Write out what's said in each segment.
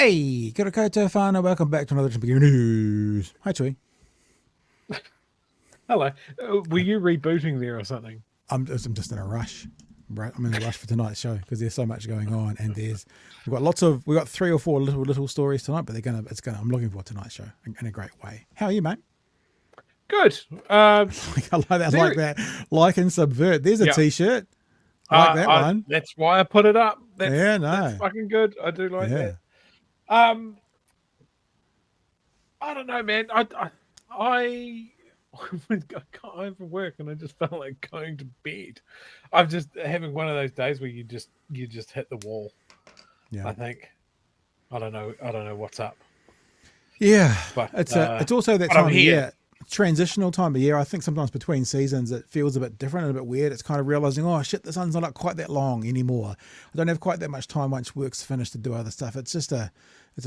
Hey, kia ora koutou whānau. Welcome back to another Big News. Hi, Tui. Hello. Were you rebooting there or something? I'm just in a rush. Right, I'm in a rush for tonight's show because there's so much going on, and we've got 3 or 4 little stories tonight, but I'm looking for tonight's show in a great way. How are you, mate? Good. I like that. Like and subvert. There's a t-shirt. I like that one. That's why I put it up. That's fucking good. I do like that. I don't know, man. I got home from work and I just felt like going to bed. I'm just having one of those days where you just hit the wall. Yeah. I think. I don't know what's up. Yeah. But it's also that time of year. Transitional time of year. I think sometimes between seasons it feels a bit different and a bit weird. It's kind of realizing, oh shit, the sun's not quite that long anymore. I don't have quite that much time once work's finished to do other stuff. It's just a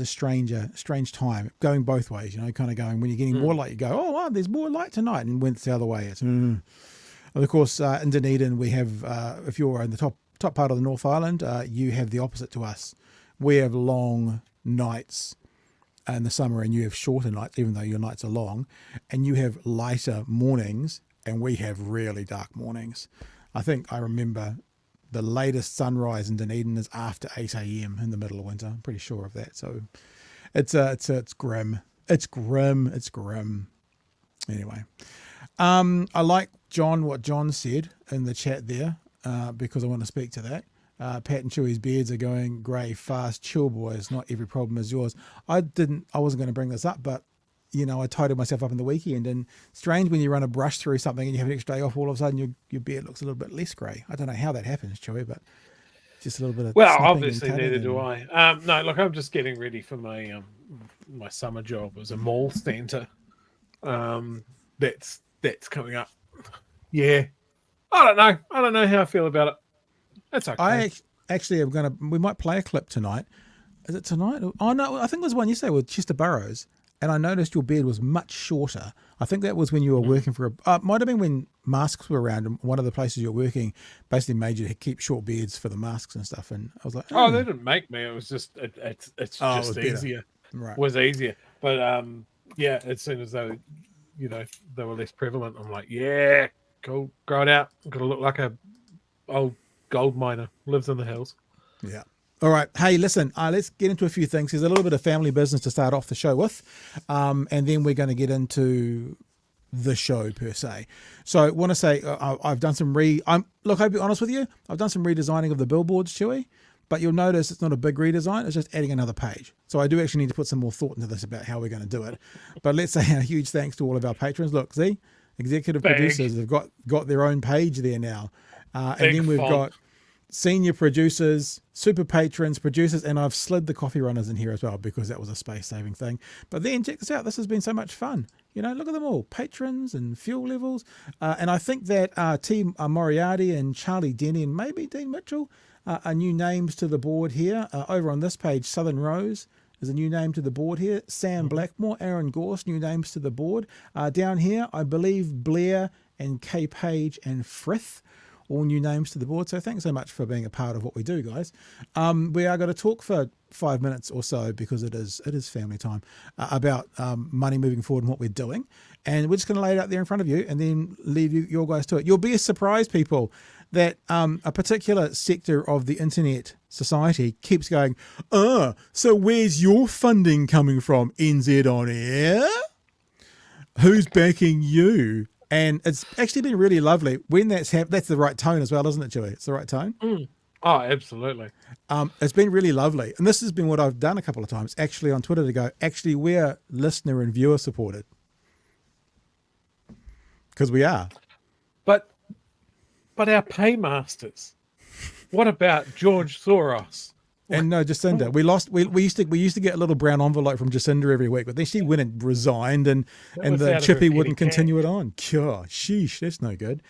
strange time going both ways, kind of going when you're getting more light, you go, oh wow, there's more light tonight, and when it's the other way, it's And of course in Dunedin we have if you're in the top part of the North Island, you have the opposite to us. We have long nights in the summer and you have shorter nights, even though your nights are long, and you have lighter mornings and we have really dark mornings. I think I remember the latest sunrise in Dunedin is after 8 a.m. in the middle of winter. I'm pretty sure of that. So it's grim. It's grim. Anyway, I like what John said in the chat there because I want to speak to that. Pat and Chewy's beards are going grey fast. Chill, boys. Not every problem is yours. I wasn't going to bring this up, but I tidied myself up in the weekend, and strange when you run a brush through something and you have an extra day off, all of a sudden your beard looks a little bit less grey. I don't know how that happens, Chewy, but just a little bit of obviously neither do I. No, look, I'm just getting ready for my my summer job as a mall centre. That's coming up. Yeah, I don't know how I feel about it. That's okay. I actually am we might play a clip tonight. Is it tonight? Oh no, I think there was one yesterday with Chester Burrows, and I noticed your beard was much shorter. I think that was when you were working for might have been when masks were around, and one of the places you're working basically made you to keep short beards for the masks and stuff. And I was like, oh, they didn't make me. It was just it's just easier. Right. It was easier, but yeah, as soon as they were less prevalent, I'm like, yeah, go grow it out. I'm gonna look like a old gold miner, lives in the hills. Yeah. All right. Hey, listen, let's get into a few things. There's a little bit of family business to start off the show with, and then we're going to get into the show per se. So I want to say I've done some I'll be honest with you, I've done some redesigning of the billboards, Chewy, but you'll notice it's not a big redesign. It's just adding another page. So I do actually need to put some more thought into this about how we're going to do it. But let's say a huge thanks to all of our patrons. Look, see, executive producers have got their own page there now. And then we've got senior producers, super patrons, producers, and I've slid the coffee runners in here as well because that was a space-saving thing. But then check this out. This has been so much fun. Look at them all. Patrons and fuel levels. And I think that Team Moriarty and Charlie Denny and maybe Dean Mitchell are new names to the board here. Over on this page, Southern Rose is a new name to the board here. Sam Blackmore, Aaron Gorse, new names to the board. Down here, I believe Blair and Kay Page and Frith, all new names to the board. So thanks so much for being a part of what we do, guys. We are going to talk for 5 minutes or so because it is family time about money moving forward and what we're doing. And we're just going to lay it out there in front of you and then leave your guys to it. You'll be surprised, people, that a particular sector of the internet society keeps going, so where's your funding coming from, NZ On Air? Who's backing you? And it's actually been really lovely when that's happened. That's the right tone as well, isn't it, Joey? It's the right tone. Oh, absolutely. It's been really lovely. And this has been what I've done a couple of times actually on Twitter to go, actually, we're listener and viewer supported. Because we are. But our paymasters, what about George Soros? And no, Jacinda. We used to get a little brown envelope from Jacinda every week, but then she went and resigned, and the chippy wouldn't continue it on. Sheesh, that's no good.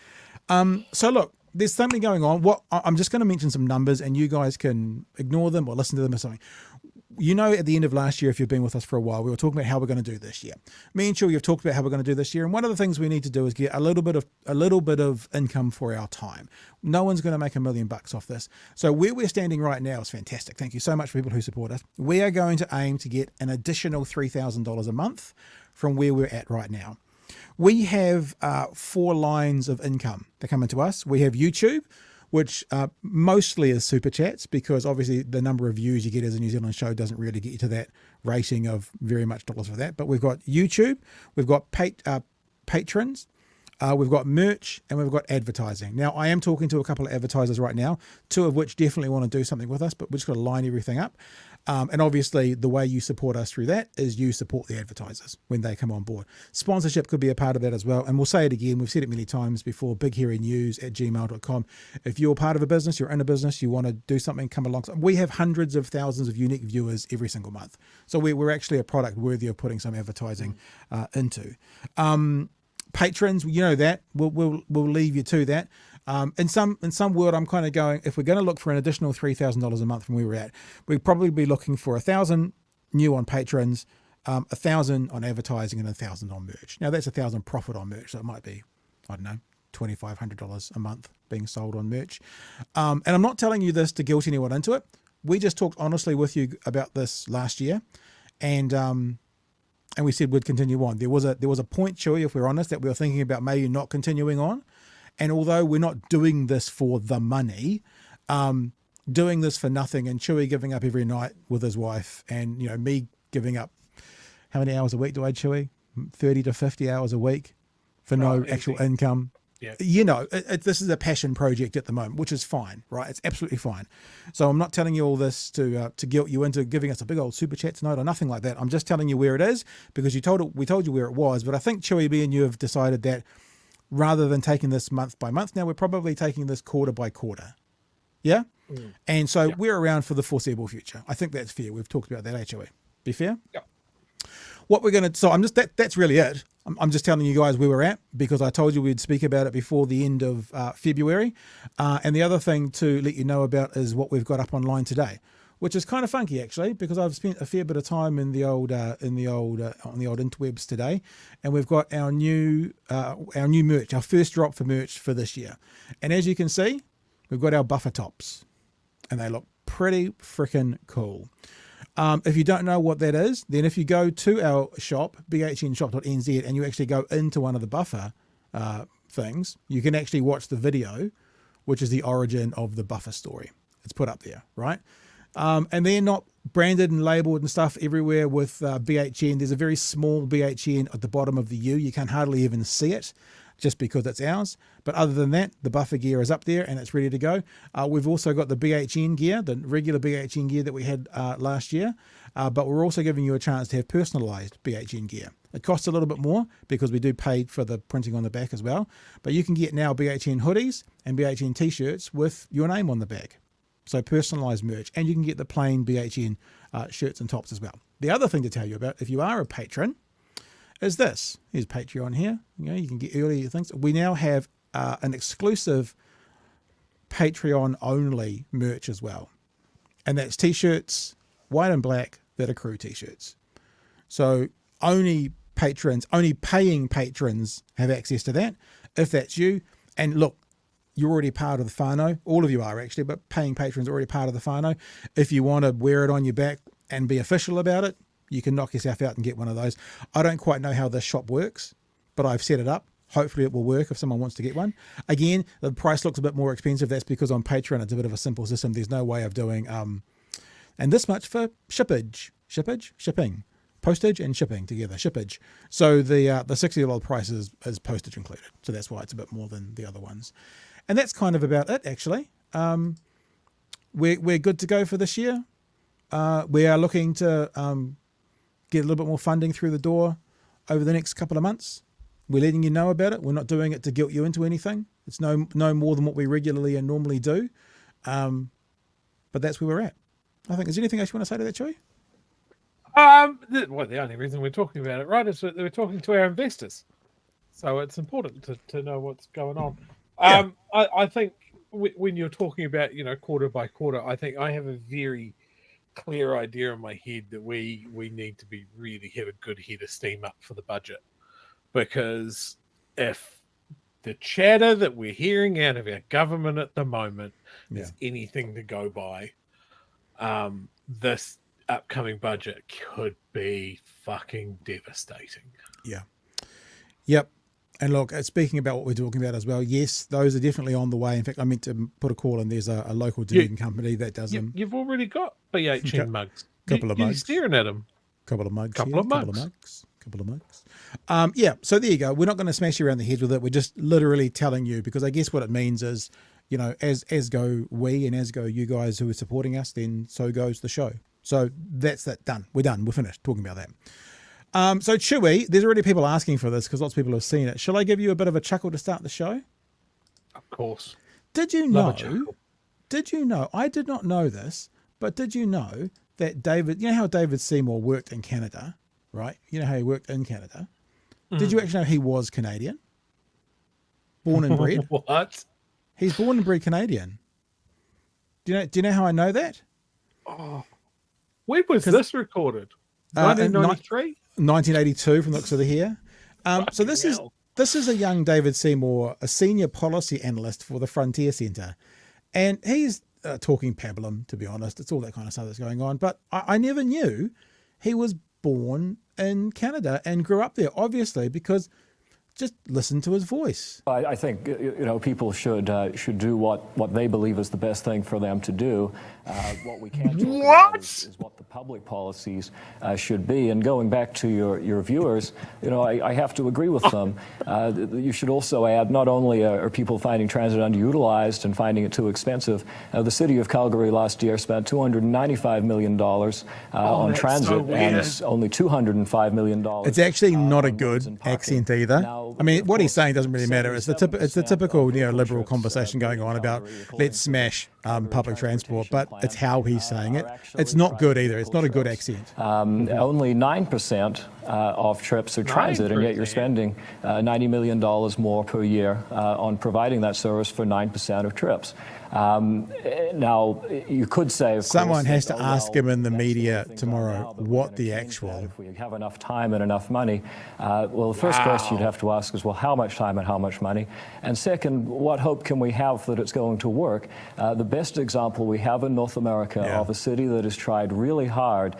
So look, there's something going on. I'm just going to mention some numbers, and you guys can ignore them or listen to them or something. at the end of last year, if you've been with us for a while, we were talking about how we're going to do this year. Me and Chewy have talked about how we're going to do this year, and one of the things we need to do is get a little bit of income for our time. No one's going to make $1 million off this. So where we're standing right now is fantastic. Thank you so much for people who support us. We are going to aim to get an additional $3,000 a month from where we're at right now. We have 4 lines of income that come into us. We have YouTube, which mostly is super chats, because obviously the number of views you get as a New Zealand show doesn't really get you to that rating of very much dollars for that. But we've got YouTube, we've got patrons, we've got merch, and we've got advertising. Now, I am talking to a couple of advertisers right now, 2 of which definitely want to do something with us, but we're just going to line everything up. And obviously, the way you support us through that is you support the advertisers when they come on board. Sponsorship could be a part of that as well. And we'll say it again, we've said it many times before, bighairynews@gmail.com. If you're part of a business, you're in a business, you want to do something, come along. We have hundreds of thousands of unique viewers every single month. So we're actually a product worthy of putting some advertising into. Patrons, you know that. We'll leave you to that. In some world, I'm kind of going, if we're going to look for an additional $3,000 a month from where we're at, we'd probably be looking for 1,000 new on patrons, 1,000 on advertising, and 1,000 on merch. Now that's 1,000 profit on merch, so it might be, I don't know, $2,500 a month being sold on merch. And I'm not telling you this to guilt anyone into it. We just talked honestly with you about this last year, and we said we'd continue on. There was a point, Chewy, if we're honest, that we were thinking about maybe not continuing on. And although we're not doing this for the money, doing this for nothing, and Chewy giving up every night with his wife, and me giving up, how many hours a week do I, Chewy? 30 to 50 hours a week for no actual income. Yeah. This is a passion project at the moment, which is fine, right? It's absolutely fine. So I'm not telling you all this to guilt you into giving us a big old super chat tonight or nothing like that. I'm just telling you where it is, because we told you where it was. But I think Chewy, me and you have decided that rather than taking this month by month, now we're probably taking this quarter by quarter. Yeah? And so we're around for the foreseeable future. I think that's fair. We've talked about that, HOE. Be fair? Yeah. What we're going to, so I'm just, that's really it. I'm just telling you guys where we're at, because I told you we'd speak about it before the end of February. And the other thing to let you know about is what we've got up online today, which is kind of funky actually, because I've spent a fair bit of time in the old on the old interwebs today, and we've got our new merch, our first drop for merch for this year. And as you can see, we've got our buffer tops, and they look pretty freaking cool. If you don't know what that is, then if you go to our shop, bhnshop.nz, and you actually go into one of the buffer things, you can actually watch the video, which is the origin of the buffer story. It's put up there, right? And they're not branded and labelled and stuff everywhere with BHN. There's a very small BHN at the bottom of the U. You can hardly even see it, just because it's ours. But other than that, the buffer gear is up there and it's ready to go. We've also got the BHN gear, the regular BHN gear that we had last year, but we're also giving you a chance to have personalised BHN gear. It costs a little bit more because we do pay for the printing on the back as well, but you can get now BHN hoodies and BHN t-shirts with your name on the back. So personalised merch, and you can get the plain BHN shirts and tops as well. The other thing to tell you about, if you are a patron, is this. Here's Patreon here. You can get early things. We now have an exclusive Patreon only merch as well. And that's t-shirts, white and black, that are crew t-shirts. So only patrons, only paying patrons have access to that. If that's you, and look, you're already part of the whānau. All of you are actually, but paying patrons are already part of the whānau. If you want to wear it on your back and be official about it, you can knock yourself out and get one of those. I don't quite know how this shop works, but I've set it up. Hopefully it will work if someone wants to get one. Again, the price looks a bit more expensive. That's because on Patreon it's a bit of a simple system. There's no way of doing and this much for shipping, postage and shipping together, shippage. So the $60 price is postage included. So that's why it's a bit more than the other ones. And that's kind of about it actually. We're good to go for this year. We are looking to get a little bit more funding through the door over the next couple of months. We're letting you know about it. We're not doing it to guilt you into anything. It's no more than what we regularly and normally do. But that's where we're at. I think. Is there anything else you want to say to that, Chewy? The only reason we're talking about it, right, is that we're talking to our investors. So it's important to know what's going on. Yeah. I think when you're talking about, quarter by quarter, I think I have a very clear idea in my head that we need to be really have a good head of steam up for the budget, because if the chatter that we're hearing out of our government at the moment is anything to go by, this upcoming budget could be fucking devastating. Yeah. Yep. And look, speaking about what we're talking about as well, yes, those are definitely on the way. In fact, I meant to put a call in. There's a local Dunedin company that does them. You've already got BHN mugs. Couple of mugs. You're staring at them. Couple of mugs. Couple of mugs. Yeah, so there you go. We're not going to smash you around the head with it. We're just literally telling you, because I guess what it means is, you know, as go we and as go you guys who are supporting us, then so goes the show. So that's that done. We're done. We're finished talking about that. So Chewy, there's already people asking for this because lots of people have seen it. Shall I give you a bit of a chuckle to start the show? Of course. Did you know, I did not know this, but did you know that David, you know how David Seymour worked in Canada, right? You know how he worked in Canada. Did you actually know he was Canadian? Born and bred. What? He's born and bred Canadian. Do you know how I know that? Oh, when was this recorded? 1993? 1982 from the looks of the hair. So this is a young David Seymour, a senior policy analyst for the Frontier Centre. And he's talking pablum, to be honest. It's all that kind of stuff that's going on. But I never knew he was born in Canada and grew up there, obviously, because just listen to his voice. I think people should do what they believe is the best thing for them to do. What we can't talk about is what the public policies should be. And going back to your viewers, I have to agree with them. You should also add, not only are people finding transit underutilized and finding it too expensive, the city of Calgary last year spent $295 million on transit and only $205 million. It's actually not a good accent either. Now, I mean, what he's saying doesn't really matter. It's the typical liberal conversation going on about let's smash public transport, but it's how he's saying it. It's not good either. It's not a good accent. Only 9% of trips are transit, and yet you're spending $90 million more per year on providing that service for 9% of trips. Now, you could say, of someone course, has to ask him in the media tomorrow what the actual. If we have enough time and enough money, well, the first question you'd have to ask is, well, how much time and how much money? And second, what hope can we have that it's going to work? The best example we have in North America of a city that has tried really hard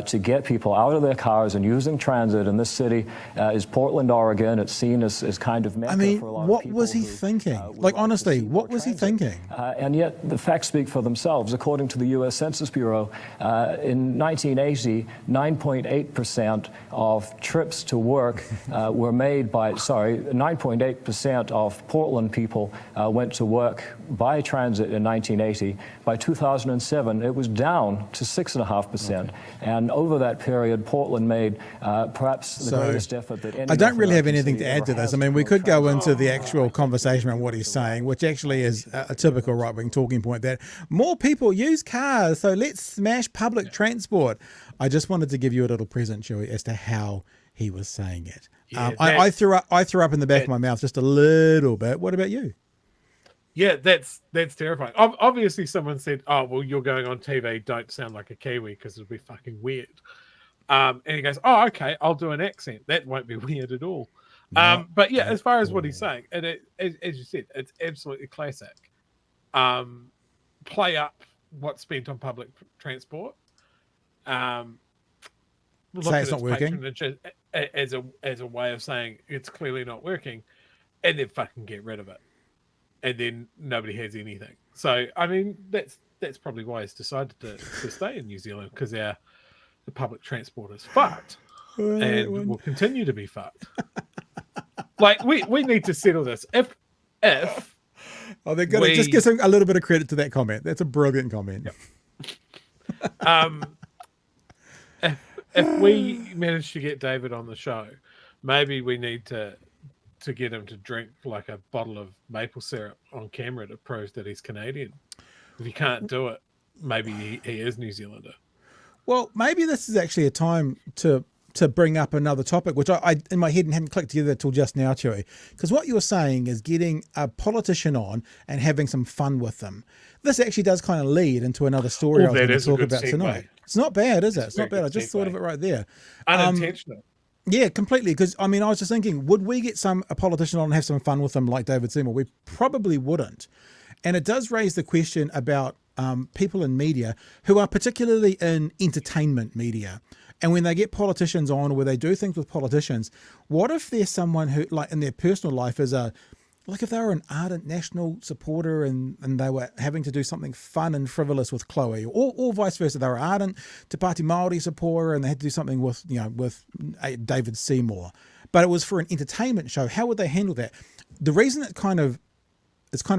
to get people out of their cars and using transit in this city is Portland, Oregon. It's seen as kind of Mecca for a lot of people. What was he thinking? Like, honestly, what was he thinking? And yet the facts speak for themselves. According to the U.S. Census Bureau, in 1980, 9.8% of trips to work were made by, 9.8% of Portland people went to work by transit in 1980. By 2007, it was down to 6.5%. And over that period, Portland made perhaps the greatest effort that any. I don't really have anything to add to this. I mean, we could go into the actual conversation around what he's saying, which actually is a typical right-wing talking point that more people use cars, so let's smash public transport. I just wanted to give you a little present, Chewy, as to how he was saying it. Yeah, I threw up in the back of my mouth just a little bit. What about you? Yeah, that's terrifying. Obviously, someone said, "Oh, well, you're going on TV. Don't sound like a Kiwi because it'll be fucking weird." And he goes, "Oh, okay, I'll do an accent. That won't be weird at all." But yeah, as far as what he's saying, and as you said, it's absolutely classic. Play up what's spent on public transport. Look Say at it's not working as a way of saying it's clearly not working, and then fucking get rid of it, and then nobody has anything. So I mean, that's probably why he's decided to stay in New Zealand, because the public transport is fucked and will continue to be fucked. Like we need to settle this. If they're gonna just give a little bit of credit to that comment. That's a brilliant comment. Yep. If we manage to get David on the show, maybe we need to get him to drink like a bottle of maple syrup on camera to prove that he's Canadian. If he can't do it, maybe he is New Zealander. Well, maybe this is actually a time to bring up another topic, which I in my head hadn't clicked together till just now, Chewy. Because what you're saying is getting a politician on and having some fun with them. This actually does kind of lead into another story I was going to talk about tonight. It's not bad, is it? It's not bad. I just thought of it right there. Unintentional. Yeah, completely. Because I mean, I was just thinking, would we get a politician on and have some fun with them like David Seymour? We probably wouldn't. And it does raise the question about people in media who are particularly in entertainment media. And when they get politicians on, or where they do things with politicians, what if there's someone who, like in their personal life, like if they were an ardent national supporter and they were having to do something fun and frivolous with Chloe, or vice versa, they were ardent Te Pāti Māori supporter and they had to do something with David Seymour, but it was for an entertainment show. How would they handle that? The reason it's kind of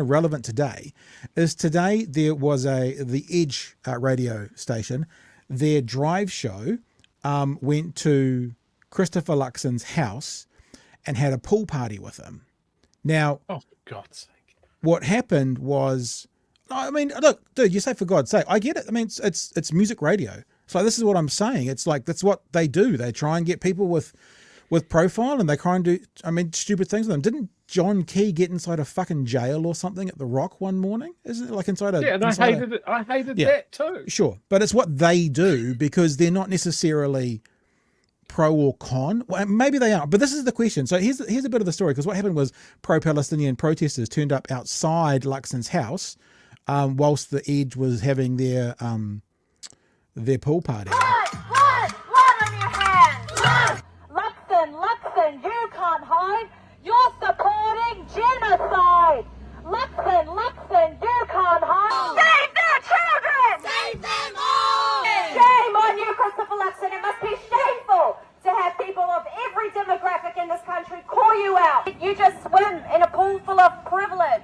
relevant today is there was the Edge radio station, their drive show went to Christopher Luxon's house and had a pool party with him. Now, oh, for God's sake, what happened was, I mean, look, dude, you say for God's sake, I get it. I mean, it's music radio. So this is what I'm saying. It's like, that's what they do. They try and get people with profile, and they try and do, I mean, stupid things with them. Didn't John Key get inside a fucking jail or something at the Rock one morning? Isn't it like inside a... Yeah, and I hated that too. Sure. But it's what they do because they're not necessarily pro or con. Well, maybe they are, but this is the question. So here's a bit of the story, because what happened was pro-Palestinian protesters turned up outside Luxon's house whilst the Edge was having their pool party. Blood on your hands! Luxon, you can't hide. You're supporting genocide. Luxon, you can't hide. Save their children! Save them all! Shame on you, Christopher Luxon. It must be shameful to have people of every demographic in this country call you out. You just swim in a pool full of privilege.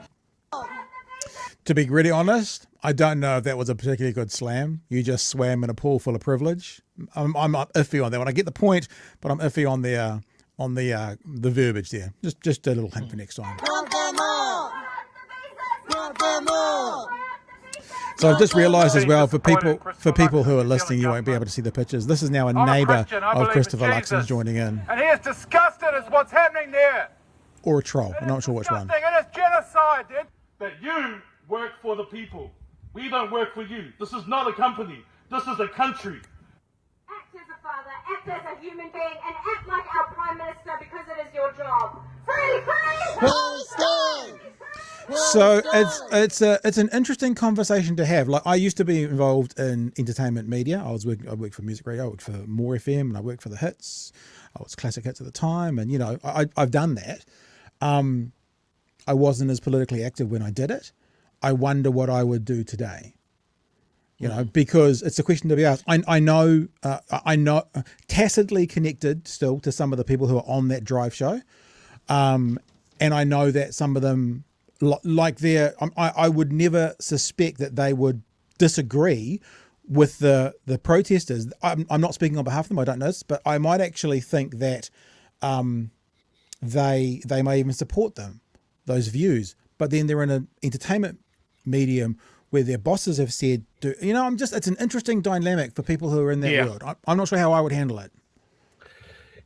To be really honest, I don't know if that was a particularly good slam. You just swam in a pool full of privilege. I'm iffy on that one. I get the point, but I'm iffy on the verbiage there. Just a little hint for next time. So I've just realised as well, for people who are listening, you won't be able to see the pictures. This is now a neighbour of Christopher Luxon's joining in. And he is disgusted at what's happening there. Or a troll. I'm not sure which one. It is genocide, dude. That you work for the people. We don't work for you. This is not a company. This is a country. Act as a father, act as a human being, and act like our Prime Minister because it is your job. Free! So it's an interesting conversation to have. Like, I used to be involved in entertainment media. I worked for music radio. I worked for Māori FM, and I worked for the hits. I was classic hits at the time, and I've done that. I wasn't as politically active when I did it. I wonder what I would do today. Because it's a question to be asked. I know tacitly connected still to some of the people who are on that drive show. And I know that some of them, I would never suspect that they would disagree with the protesters. I'm not speaking on behalf of them. I don't know this, but I might actually think that they may even support those views. But then they're in an entertainment medium where their bosses have said, it's an interesting dynamic for people who are in that world. I'm not sure how I would handle it.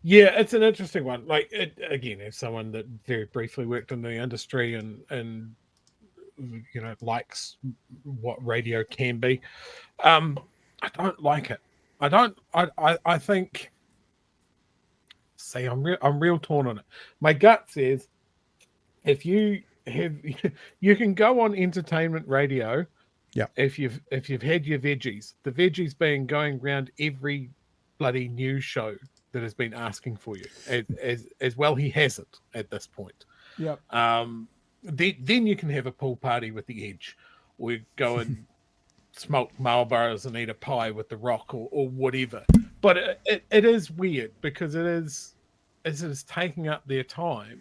Yeah, it's an interesting one. Like, again, as someone that very briefly worked in the industry and likes what radio can be, I don't like it. I think. See, I'm real torn on it. My gut says, if you can go on entertainment radio. Yeah. If you've had your veggies, the veggies being going around every bloody news show that has been asking for you, as well he hasn't at this point. Yep. Then you can have a pool party with the Edge, or go and smoke Marlboros and eat a pie with the Rock, or whatever. But it is weird because it is taking up their time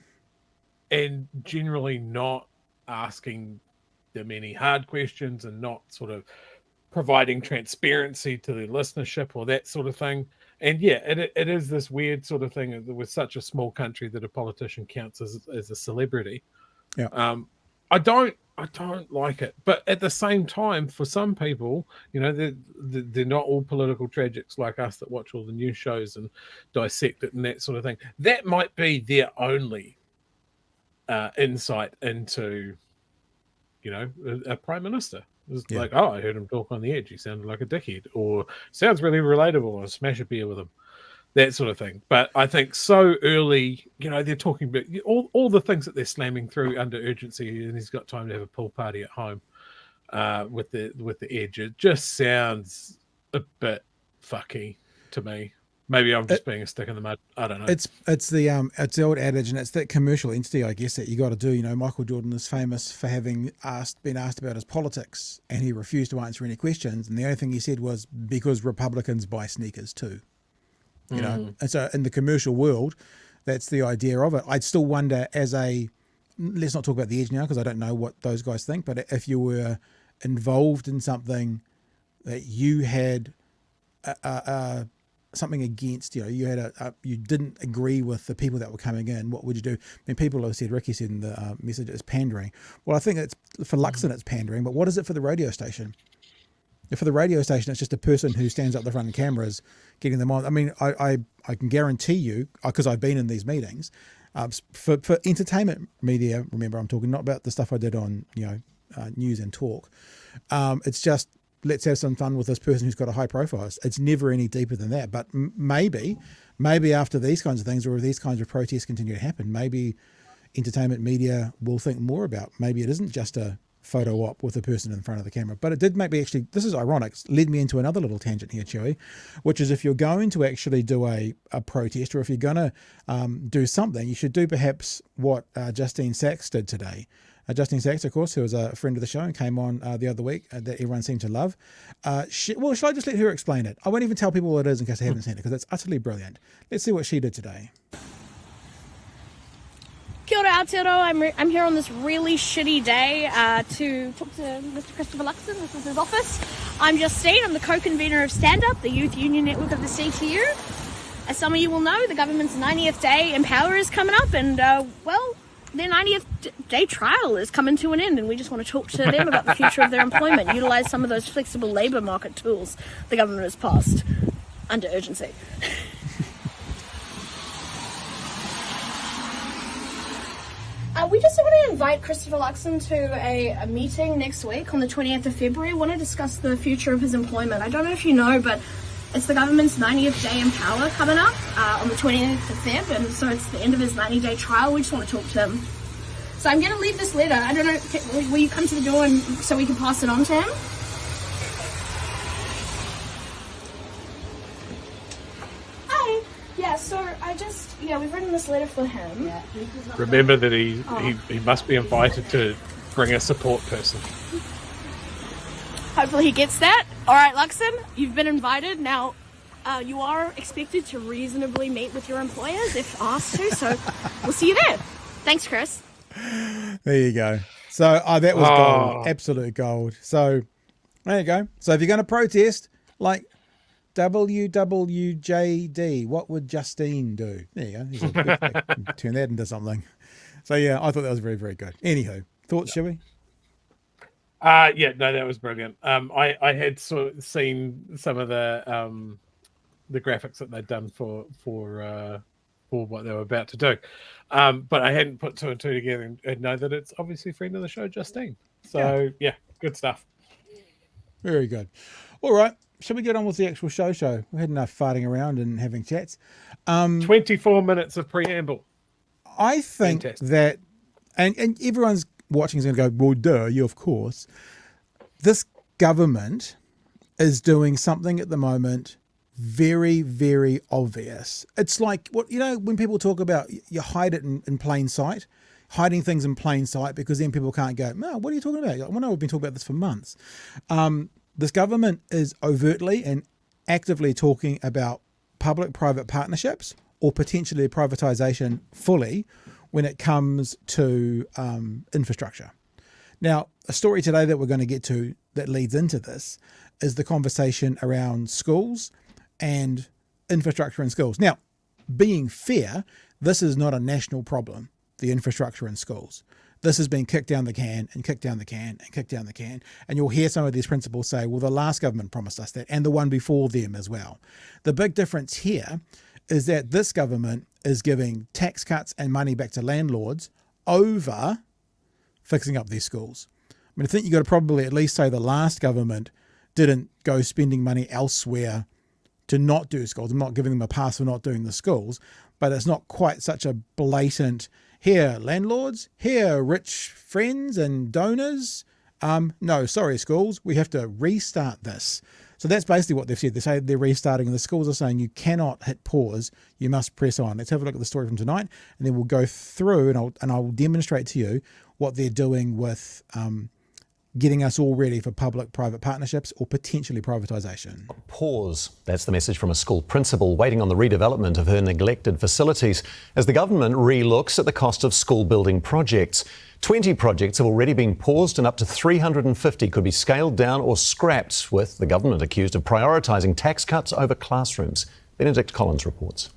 and generally not asking them any hard questions and not sort of providing transparency to the listenership or that sort of thing. And yeah, it is this weird sort of thing with such a small country that a politician counts as a celebrity. Yeah. I don't like it, but at the same time, for some people, they're not all political tragics like us that watch all the news shows and dissect it and that sort of thing. That might be their only insight into, a prime minister. It's Yeah. like, oh, I heard him talk on The Edge. He sounded like a dickhead, or sounds really relatable. I'll smash a beer with him. That sort of thing. But I think so early, they're talking about all the things that they're slamming through under urgency, and he's got time to have a pool party at home with the Edge. It just sounds a bit fucky to me. Maybe I'm just being a stick in the mud. I don't know. It's the old adage, and it's that commercial entity, I guess, that you got to do. Michael Jordan is famous for having been asked about his politics, and he refused to answer any questions. And the only thing he said was, because Republicans buy sneakers too. And so in the commercial world, that's the idea of it. I'd still wonder let's not talk about The Edge now because I don't know what those guys think, but if you were involved in something that you had something against, you had you didn't agree with the people that were coming in, what would you do? I mean, people have said, Ricky said in the message, it's pandering. Well, I think it's for Luxon, it's pandering, but what is it for the radio station? For the radio station, it's just a person who stands up the front of cameras, getting them on. I mean, I can guarantee you, because I've been in these meetings, for entertainment media, remember I'm talking not about the stuff I did on, news and talk. It's just, let's have some fun with this person who's got a high profile. It's never any deeper than that. But maybe after these kinds of things, or if these kinds of protests continue to happen, maybe entertainment media will think more about, maybe it isn't just a photo op with a person in front of the camera. But it did make me actually, this is ironic, led me into another little tangent here, Chewy, which is if you're going to actually do a protest, or if you're going to do something, you should do perhaps what Justine Sax did today. Justine Sax, of course, who was a friend of the show and came on the other week that everyone seemed to love. Shall I just let her explain it? I won't even tell people what it is in case they haven't seen it, because it's utterly brilliant. Let's see what she did today. Kia ora Aotearoa. I'm here on this really shitty day to talk to Mr. Christopher Luxon. This is his office. I'm Justine. I'm the co-convener of Stand Up, the youth union network of the CTU. As some of you will know, the government's 90th day in power is coming up, and their 90th day trial is coming to an end, and we just want to talk to them about the future of their employment, utilise some of those flexible labour market tools the government has passed under urgency. We just want to invite Christopher Luxon to a meeting next week on the 20th of February. We want to discuss the future of his employment. I don't know if you know, but it's the government's 90th day in power coming up on the 20th of Feb, and so it's the end of his 90-day trial. We just want to talk to him. So I'm going to leave this letter. I don't know, will you come to the door so we can pass it on to him? Hi. Yeah, so we've written this letter for him. Yeah. Remember that he must be invited to bring a support person. Hopefully he gets that. All right, Luxon, you've been invited. Now, you are expected to reasonably meet with your employers if asked to, so we'll see you there. Thanks, Chris. There you go. So that was gold, absolute gold. So there you go. So if you're going to protest, like WWJD, what would Justine do? There you go. Turn that into something. So yeah, I thought that was very, very good. Anywho, thoughts, shall we? That was brilliant. I had seen some of the graphics that they'd done for what they were about to do, but I hadn't put two and two together and know that it's obviously friend of the show, Justine. So yeah, good stuff. Very good. All right, shall we get on with the actual show? We had enough farting around and having chats. 24 minutes of preamble. I think Fantastic. that, and everyone's watching is going to go, well, duh, you of course. This government is doing something at the moment very, very obvious. It's like, when people talk about you hide it in plain sight, hiding things in plain sight, because then people can't go, no, what are you talking about? Like, well, no, we've been talking about this for months. This government is overtly and actively talking about public-private partnerships or potentially privatisation fully when it comes to infrastructure. Now, a story today that we're going to get to that leads into this is the conversation around schools and infrastructure in schools. Now, being fair, this is not a national problem, the infrastructure in schools. This has been kicked down the can and kicked down the can and kicked down the can. And you'll hear some of these principals say, well, the last government promised us that, and the one before them as well. The big difference here is that this government is giving tax cuts and money back to landlords over fixing up their schools. mean, I think you've got to probably at least say the last government didn't go spending money elsewhere to not do schools. I'm not giving them a pass for not doing the schools, but it's not quite such a blatant, here, landlords, here, rich friends and donors. No, sorry, schools, we have to restart this. So that's basically what they've said. They say they're restarting, and the schools are saying you cannot hit pause, you must press on. Let's have a look at the story from tonight, and then we'll go through and I'll demonstrate to you what they're doing with getting us all ready for public-private partnerships or potentially privatisation. Pause. That's the message from a school principal waiting on the redevelopment of her neglected facilities as the government re-looks at the cost of school building projects. 20 projects have already been paused and up to 350 could be scaled down or scrapped, with the government accused of prioritising tax cuts over classrooms. Benedict Collins reports.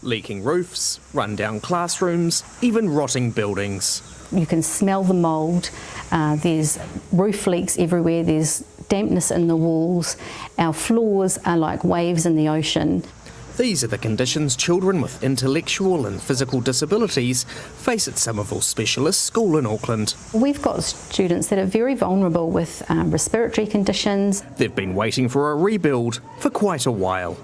Leaking roofs, run-down classrooms, even rotting buildings. You can smell the mould, there's roof leaks everywhere, there's dampness in the walls, our floors are like waves in the ocean. These are the conditions children with intellectual and physical disabilities face at Somerville Specialist School in Auckland. We've got students that are very vulnerable with respiratory conditions. They've been waiting for a rebuild for quite a while.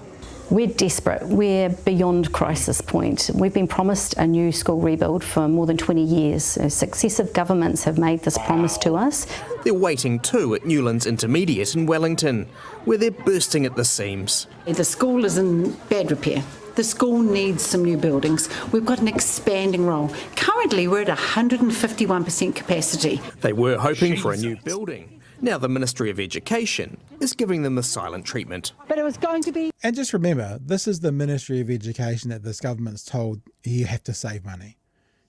We're desperate. We're beyond crisis point. We've been promised a new school rebuild for more than 20 years. Successive governments have made this promise to us. They're waiting too at Newlands Intermediate in Wellington, where they're bursting at the seams. The school is in bad repair. The school needs some new buildings. We've got an expanding role. Currently, we're at 151% capacity. They were hoping for a new building. Now the Ministry of Education is giving them the silent treatment. But it was going to be... And just remember, this is the Ministry of Education that this government's told you have to save money.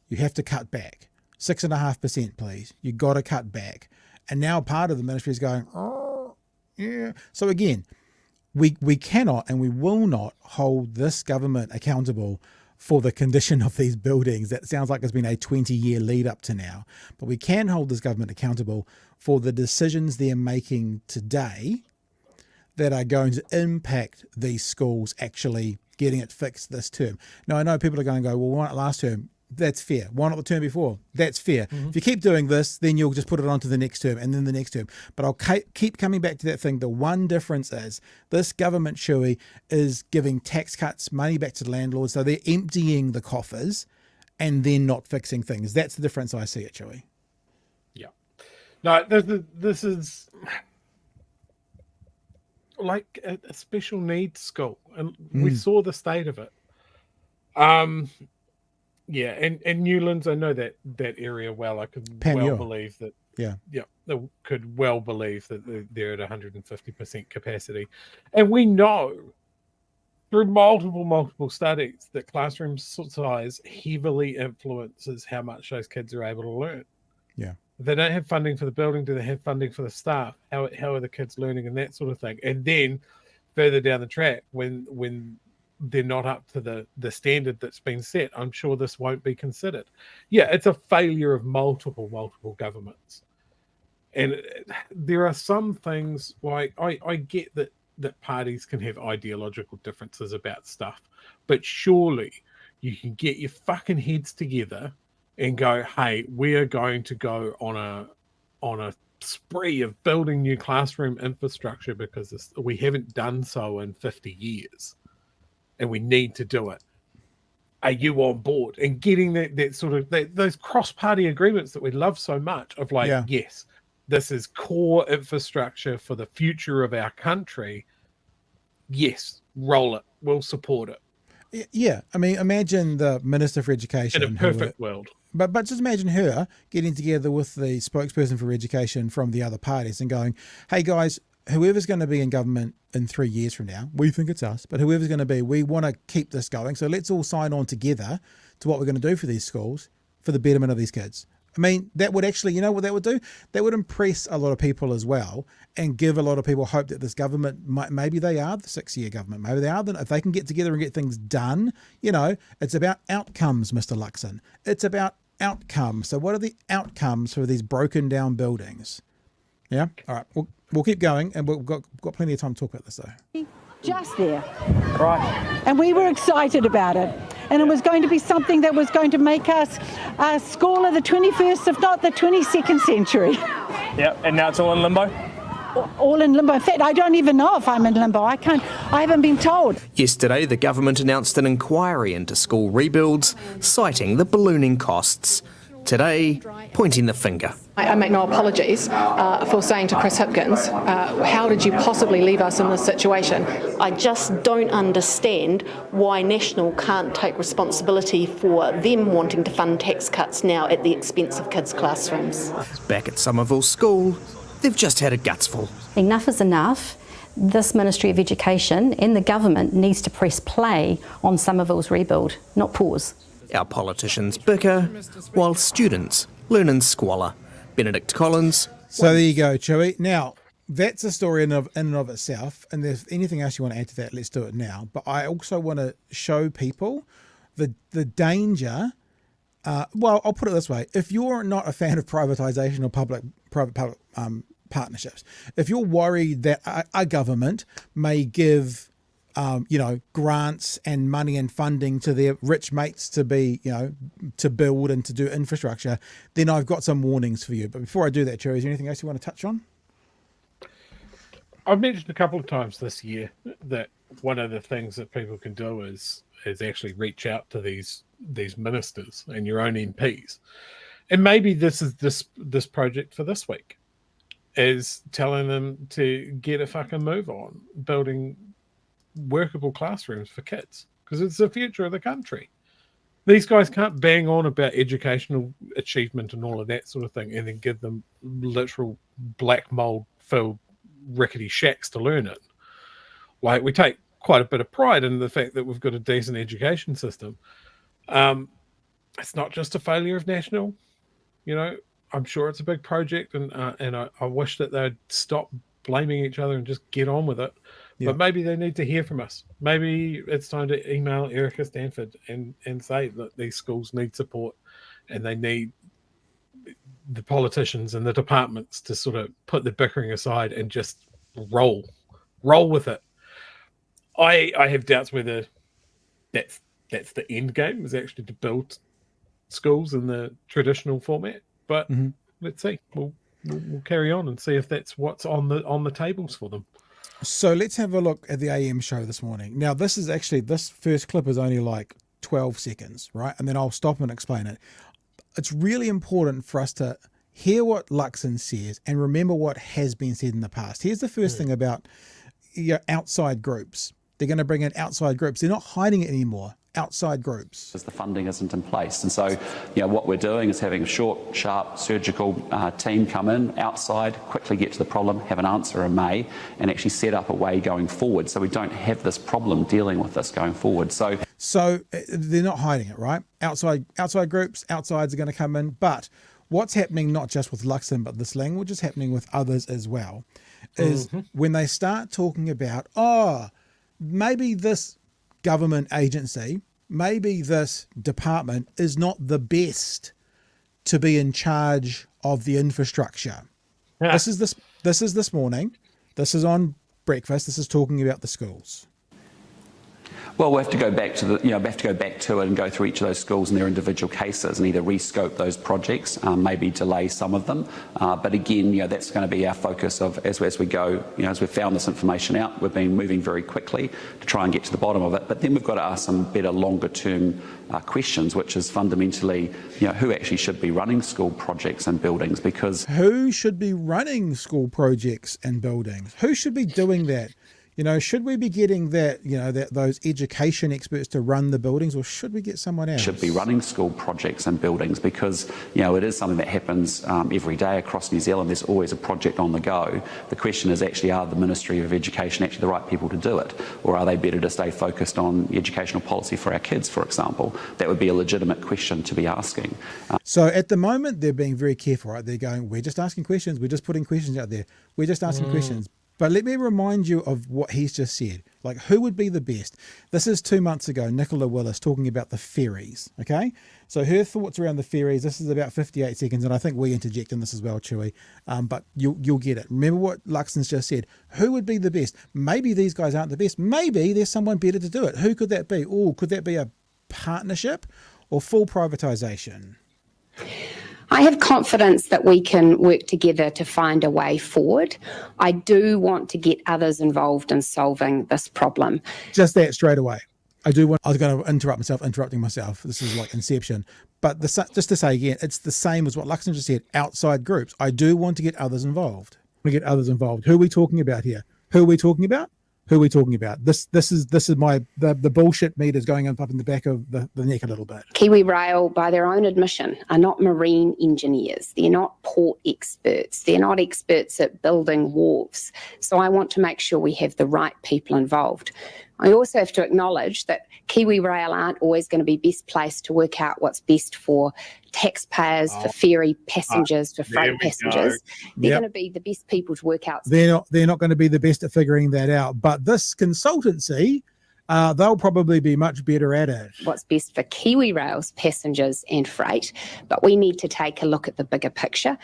You have to cut back. 6.5%, please. You got to cut back. And now part of the ministry is going, oh, yeah. So again, we cannot and we will not hold this government accountable for the condition of these buildings. That sounds like it's been a 20-year lead up to now. But we can hold this government accountable for the decisions they're making today that are going to impact these schools actually getting it fixed this term. Now, I know people are going to go, well, why not last term? That's fair. Why not the term before? That's fair. If you keep doing this, then you'll just put it on to the next term and then the next term. But I'll keep coming back to that thing. The one difference is this government, Shui, is giving tax cuts, money back to the landlords. So they're emptying the coffers and then not fixing things. That's the difference I see at Shui. Yeah. No, this is like a special needs school. And we saw the state of it. Yeah, and Newlands, I know that area well. I could believe that. Yeah, they could well believe that they're at 150% capacity, and we know through multiple studies that classroom size heavily influences how much those kids are able to learn. Yeah, if they don't have funding for the building, do they have funding for the staff? How are the kids learning and that sort of thing? And then further down the track, when they're not up to the standard that's been set, I'm sure this won't be considered. Yeah, it's a failure of multiple governments. And there are some things like I get that parties can have ideological differences about stuff, but surely you can get your fucking heads together and go, hey, we are going to go on a spree of building new classroom infrastructure because we haven't done so in 50 years. And we need to do it. Are you on board? And getting that sort of those cross-party agreements that we love so much of like, yes, this is core infrastructure for the future of our country. Yes, roll it. We'll support it. Yeah, I mean, imagine the Minister for Education. In a perfect world. But just imagine her getting together with the spokesperson for education from the other parties and going, hey guys, whoever's going to be in government in 3 years from now, we think it's us, but whoever's going to be, we want to keep this going. So let's all sign on together to what we're going to do for these schools for the betterment of these kids. I mean, that would actually, you know what that would do? That would impress a lot of people as well and give a lot of people hope that this government, maybe they are the 6-year government. Maybe they are. If they can get together and get things done, you know, it's about outcomes, Mr. Luxon. It's about outcomes. So what are the outcomes for these broken down buildings? Yeah? All right. We'll keep going, and we've got plenty of time to talk about this, though. Just there. Right. And we were excited about it. And it was going to be something that was going to make us a school of the 21st, if not the 22nd century. Yeah, and now it's all in limbo? All in limbo. In fact, I don't even know if I'm in limbo. I haven't been told. Yesterday, the government announced an inquiry into school rebuilds, citing the ballooning costs. Today, pointing the finger. I make no apologies for saying to Chris Hipkins, how did you possibly leave us in this situation? I just don't understand why National can't take responsibility for them wanting to fund tax cuts now at the expense of kids' classrooms. Back at Somerville School, they've just had a gutsful. Enough is enough. This Ministry of Education and the government needs to press play on Somerville's rebuild, not pause. Our politicians bicker, while students learn in squalor. Benedict Collins. So there you go, Chewy. Now, that's a story in and of itself, and if anything else you want to add to that, let's do it now. But I also want to show people the danger. Well, I'll put it this way. If you're not a fan of privatisation or private partnerships, if you're worried that a government may give grants and money and funding to their rich mates to be, to build and to do infrastructure, then I've got some warnings for you. But before I do that, Joe, is there anything else you want to touch on? I've mentioned a couple of times this year that one of the things that people can do is actually reach out to these ministers and your own MPs. And maybe this is this project for this week, is telling them to get a fucking move on building workable classrooms for kids, because it's the future of the country. These guys can't bang on about educational achievement and all of that sort of thing and then give them literal black mold filled rickety shacks to learn in. Like, we take quite a bit of pride in the fact that we've got a decent education system. It's not just a failure of National. I'm sure it's a big project, and I wish that they'd stop blaming each other and just get on with it. Yeah. But maybe they need to hear from us. Maybe it's time to email Erica Stanford and say that these schools need support, and they need the politicians and the departments to sort of put the bickering aside and just roll with it. I have doubts whether that's the end game, is actually to build schools in the traditional format. But let's see. We'll carry on and see if that's what's on the tables for them. So let's have a look at the AM show this morning. Now, this first clip is only like 12 seconds, right? And then I'll stop and explain it. It's really important for us to hear what Luxon says and remember what has been said in the past. Here's the first thing about outside groups. They're going to bring in outside groups. They're not hiding it anymore. Outside groups. Because the funding isn't in place. And so, what we're doing is having a short, sharp, surgical team come in, outside, quickly get to the problem, have an answer in May, and actually set up a way going forward so we don't have this problem dealing with this going forward. So they're not hiding it, right? Outside groups, outsides are going to come in. But what's happening, not just with Luxon, but this language is happening with others as well, is when they start talking about, maybe this government agency, maybe this department is not the best to be in charge of the infrastructure. Yeah. This is this morning. This is on breakfast. This is talking about the schools. Well, we'll have to go back to it and go through each of those schools and their individual cases and either rescope those projects, maybe delay some of them. But again, that's going to be our focus of as we go. As we've found this information out, we've been moving very quickly to try and get to the bottom of it. But then we've got to ask some better, longer-term questions, which is fundamentally, who actually should be running school projects and buildings? Because who should be running school projects and buildings? Who should be doing that? Should we be getting those education experts to run the buildings, or should we get someone else? Should be running school projects and buildings, because it is something that happens every day across New Zealand. There's always a project on the go. The question is actually, are the Ministry of Education actually the right people to do it, or are they better to stay focused on educational policy for our kids, for example? That would be a legitimate question to be asking. So at the moment, they're being very careful, right? They're going, we're just asking questions. We're just putting questions out there. We're just asking questions. But let me remind you of what he's just said. Like, who would be the best? This is 2 months ago, Nicola Willis talking about the ferries, okay? So her thoughts around the ferries, this is about 58 seconds, and I think we interject in this as well, Chewy, but you'll get it. Remember what Luxon's just said. Who would be the best? Maybe these guys aren't the best. Maybe there's someone better to do it. Who could that be? Could that be a partnership or full privatisation? I have confidence that we can work together to find a way forward. I do want to get others involved in solving this problem. Just that straight away. I was going to interrupting myself. This is like Inception. But just to say again, it's the same as what Luxon just said, outside groups. I do want to get others involved. Who are we talking about here? Who are we talking about? This is the bullshit meters going up in the back of the neck a little bit. Kiwi Rail, by their own admission, are not marine engineers. They're not port experts. They're not experts at building wharves. So I want to make sure we have the right people involved. I also have to acknowledge that Kiwi Rail aren't always going to be best placed to work out what's best for taxpayers, for ferry passengers, for freight passengers. They're going to be the best people to work out. They're not going to be the best at figuring that out. But this consultancy, they'll probably be much better at it. What's best for Kiwi Rail's passengers and freight. But we need to take a look at the bigger picture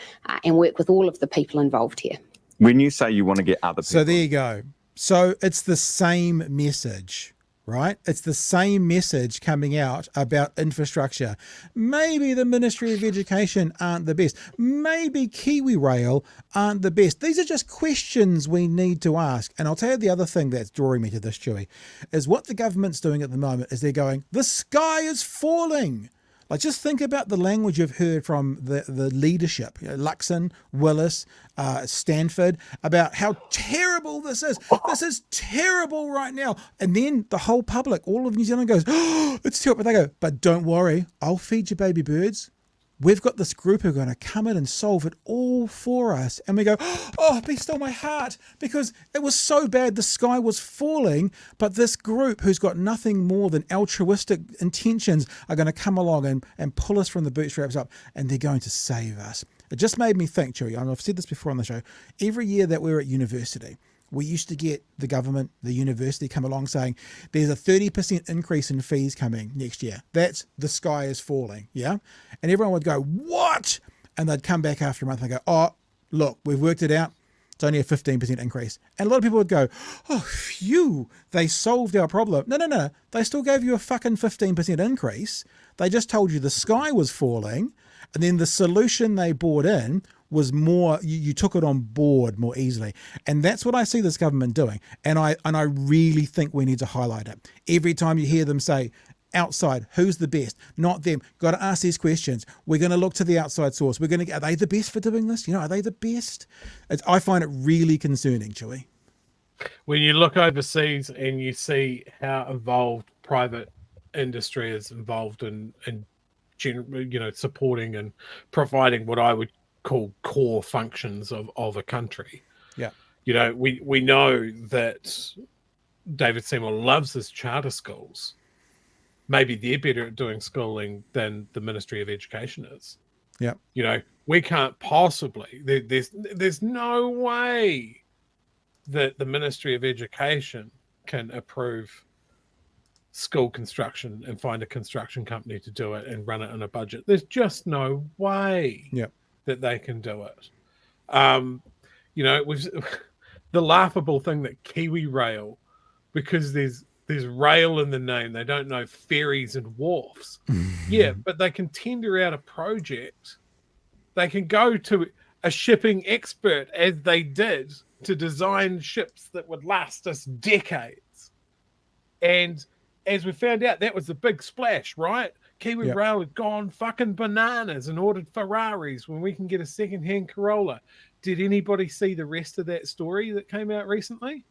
and work with all of the people involved here. When you say you want to get other people... So there you go. So it's the same message, right? It's the same message coming out about infrastructure. Maybe the Ministry of Education aren't the best. Maybe Kiwi Rail aren't the best. These are just questions we need to ask. And I'll tell you the other thing that's drawing me to this, Chewy, is what the government's doing at the moment is they're going, the sky is falling. Like, just think about the language you've heard from the leadership, Luxon, Willis, Stanford, about how terrible this is. This is terrible right now. And then the whole public, all of New Zealand goes, oh, it's terrible. But they go, but don't worry, I'll feed you baby birds. We've got this group who are going to come in and solve it all for us. And we go, oh, be still my heart, because it was so bad the sky was falling, but this group who's got nothing more than altruistic intentions are going to come along and pull us from the bootstraps up, and they're going to save us. It just made me think, Chewy, I've said this before on the show, every year that we were at university, we used to get the government, the university come along saying, there's a 30% increase in fees coming next year. That's the sky is falling, yeah? And everyone would go, what? And they'd come back after a month and go, oh, look, we've worked it out. It's only a 15% increase. And a lot of people would go, oh, phew, they solved our problem. No. They still gave you a fucking 15% increase. They just told you the sky was falling. And then the solution they brought in was more, you took it on board more easily. And that's what I see this government doing. And I really think we need to highlight it. Every time you hear them say, outside, who's the best? Not them. Got to ask these questions. We're going to look to the outside source. Are they the best for doing this? Are they the best? I find it really concerning, Chewy. When you look overseas and you see how involved private industry is involved in supporting and providing what I would call core functions of a country. Yeah. We know that David Seymour loves his charter schools. Maybe they're better at doing schooling than the Ministry of Education is. Yeah. We can't possibly, there's no way that the Ministry of Education can approve school construction and find a construction company to do it and run it on a budget. There's just no way that they can do it. The laughable thing that Kiwi Rail, because there's rail in the name, they don't know ferries and wharfs. Yeah, but they can tender out a project. They can go to a shipping expert, as they did, to design ships that would last us decades. And as we found out, that was the big splash, right? Kiwi Rail had gone fucking bananas and ordered Ferraris when we can get a second-hand Corolla. Did anybody see the rest of that story that came out recently?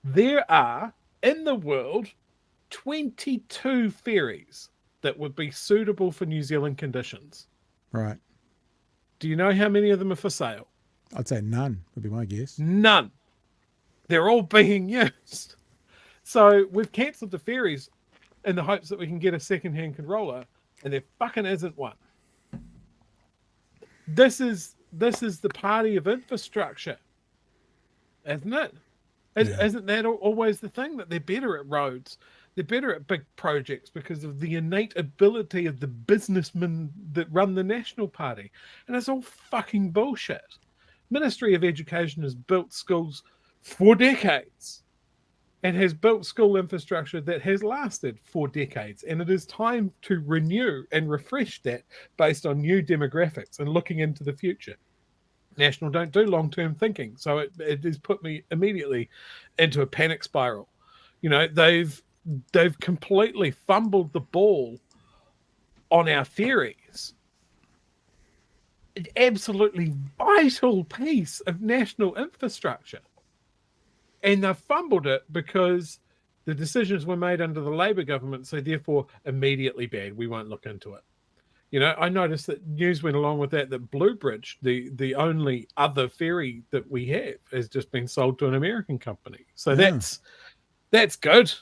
There are, in the world, 22 ferries that would be suitable for New Zealand conditions. Right. Do you know how many of them are for sale? I'd say none, would be my guess. None. They're all being used. So we've cancelled the ferries in the hopes that we can get a second-hand Corolla, and there fucking isn't one. This is the party of infrastructure, isn't it? Isn't that always the thing, that they're better at roads? They're better at big projects because of the innate ability of the businessmen that run the National Party. And it's all fucking bullshit. Ministry of Education has built schools for decades. and has built school infrastructure that has lasted for decades. And it is time to renew and refresh that based on new demographics and looking into the future. National don't do long-term thinking. So it has put me immediately into a panic spiral. You know, they've completely fumbled the ball on our ferries. An absolutely vital piece of national infrastructure. And they've fumbled it because the decisions were made under the Labour government, so therefore immediately bad. We won't look into it. You know, I noticed that news went along with that Blue Bridge, the only other ferry that we have, has just been sold to an American company. So that's good.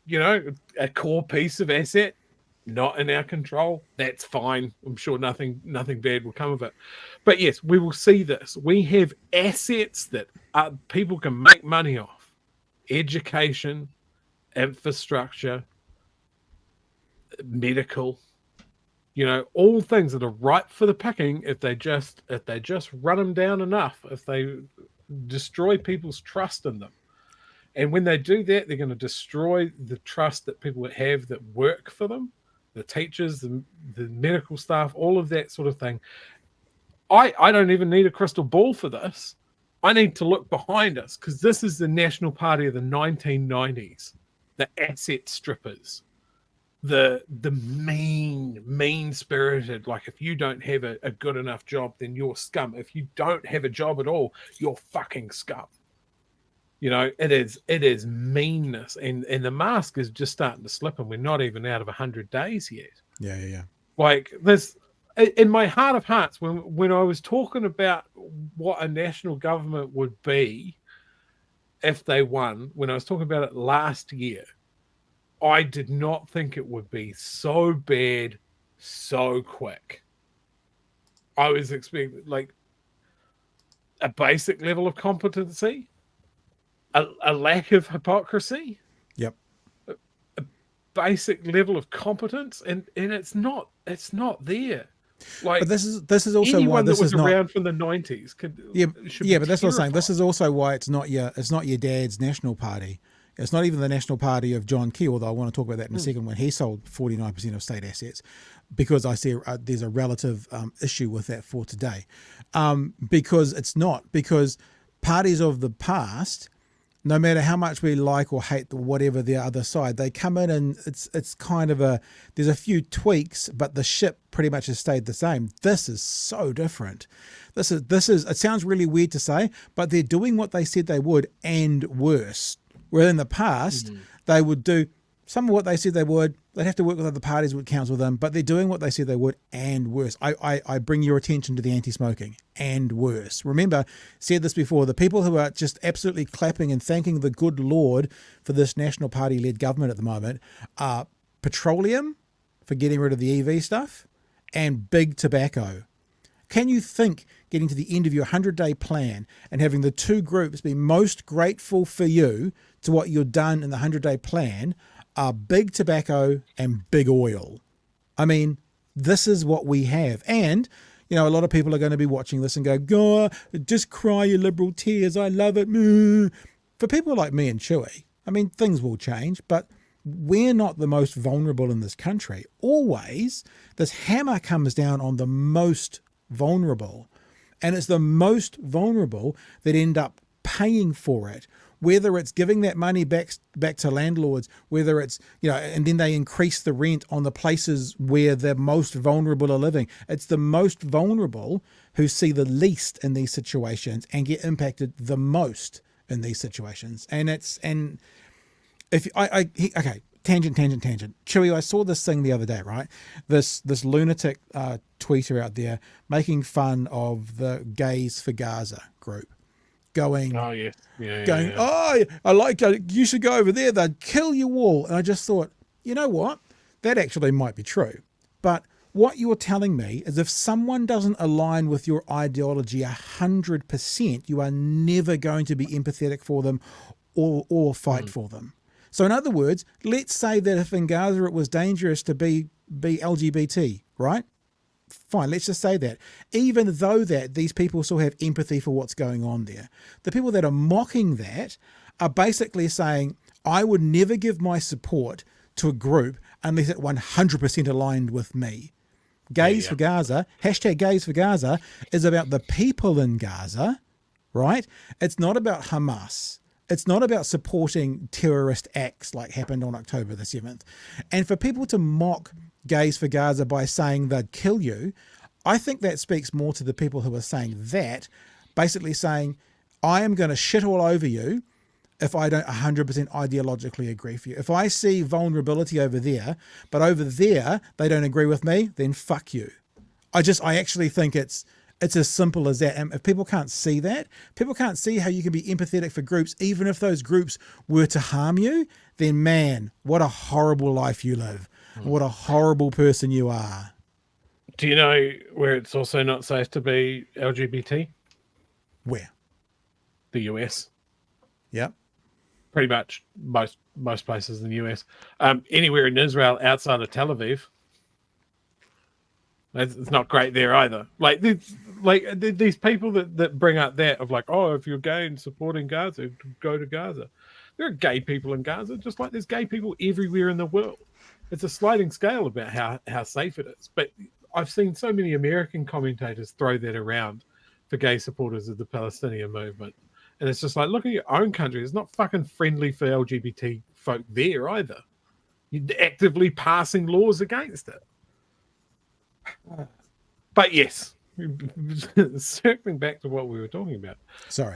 You know, a core piece of asset, not in our control. That's fine. I'm sure nothing bad will come of it. But yes, we will see this. We have assets that people can make money off. Education, infrastructure, medical, you know, all things that are ripe for the picking if they just run them down enough, if they destroy people's trust in them. And when they do that, they're going to destroy the trust that people have that work for them, the teachers, the medical staff, all of that sort of thing. I don't even need a crystal ball for this. I need to look behind us, because this is the National Party of the 1990s, the asset strippers, the mean-spirited, like, if you don't have a good enough job, then you're scum. If you don't have a job at all, you're fucking scum. You know, it is meanness, and the mask is just starting to slip, and we're not even out of 100 days yet. Yeah. Like this, in my heart of hearts, when I was talking about what a national government would be if they won, when I was talking about it last year, I did not think it would be so bad so quick. I was expecting like a basic level of competency, a lack of hypocrisy. Yep. A basic level of competence, and it's not there. Like, but this is also why anyone this that was is not around from the 90s could. But that's what I'm saying. This is also why it's not your dad's National Party. It's not even the National Party of John Key, although I want to talk about that in a second, when he sold 49% of state assets, because I see there's a relative issue with that for today. Because it's not, because parties of the past, no matter how much we like or hate whatever the other side, they come in and it's kind of there's a few tweaks, but the ship pretty much has stayed the same. This is so different. This is it sounds really weird to say, but they're doing what they said they would and worse. Where in the past, they would do some of what they said they would. They'd have to work with other parties, would counsel them, but they're doing what they said they would and worse. I bring your attention to the anti-smoking and worse. Remember, said this before, the people who are just absolutely clapping and thanking the good Lord for this National Party-led government at the moment are petroleum, for getting rid of the EV stuff, and big tobacco. Can you think getting to the end of your 100-day plan and having the two groups be most grateful for you to what you've done in the 100-day plan are big tobacco and big oil? I mean, this is what we have. And, you know, a lot of people are going to be watching this and go, just cry your liberal tears. I love it. For people like me and Chewy, I mean, things will change, but we're not the most vulnerable in this country. Always, this hammer comes down on the most vulnerable, and it's the most vulnerable that end up paying for it, whether it's giving that money back to landlords, whether it's, you know, and then they increase the rent on the places where the most vulnerable are living. It's the most vulnerable who see the least in these situations and get impacted the most in these situations. And okay, tangent. Chewy, I saw this thing the other day, right? This lunatic tweeter out there making fun of the Gays for Gaza group. Going, oh, I like it. You should go over there. They'd kill you all. And I just thought, you know what? That actually might be true. But what you're telling me is if someone doesn't align with your ideology 100%, you are never going to be empathetic for them or fight for them. So in other words, let's say that if in Gaza it was dangerous to be LGBT, right? Fine, let's just say that. Even though that these people still have empathy for what's going on there. The people that are mocking that are basically saying, I would never give my support to a group unless it 100% aligned with me. Gays for Gaza, hashtag Gays for Gaza, is about the people in Gaza, right? It's not about Hamas. It's not about supporting terrorist acts like happened on October the 7th. And for people to mock Gays for Gaza by saying they'd kill you, I think that speaks more to the people who are saying that, basically saying, I am going to shit all over you if I don't 100% ideologically agree with you. If I see vulnerability over there, but over there they don't agree with me, then fuck you. I actually think it's as simple as that. And if people can't see that, people can't see how you can be empathetic for groups, even if those groups were to harm you, then man, what a horrible life you live. What a horrible person you are. Do you know where it's also not safe to be LGBT? Where? The US. Yep. Pretty much most places in the US. Anywhere in Israel outside of Tel Aviv, it's not great there either. Like these people that bring up that of like, oh, if you're gay and supporting Gaza, go to Gaza. There are gay people in Gaza, just like there's gay people everywhere in the world. It's a sliding scale about how safe it is. But I've seen so many American commentators throw that around for gay supporters of the Palestinian movement. And it's just like, look at your own country. It's not fucking friendly for LGBT folk there either. You're actively passing laws against it. But yes, circling back to what we were talking about. Sorry.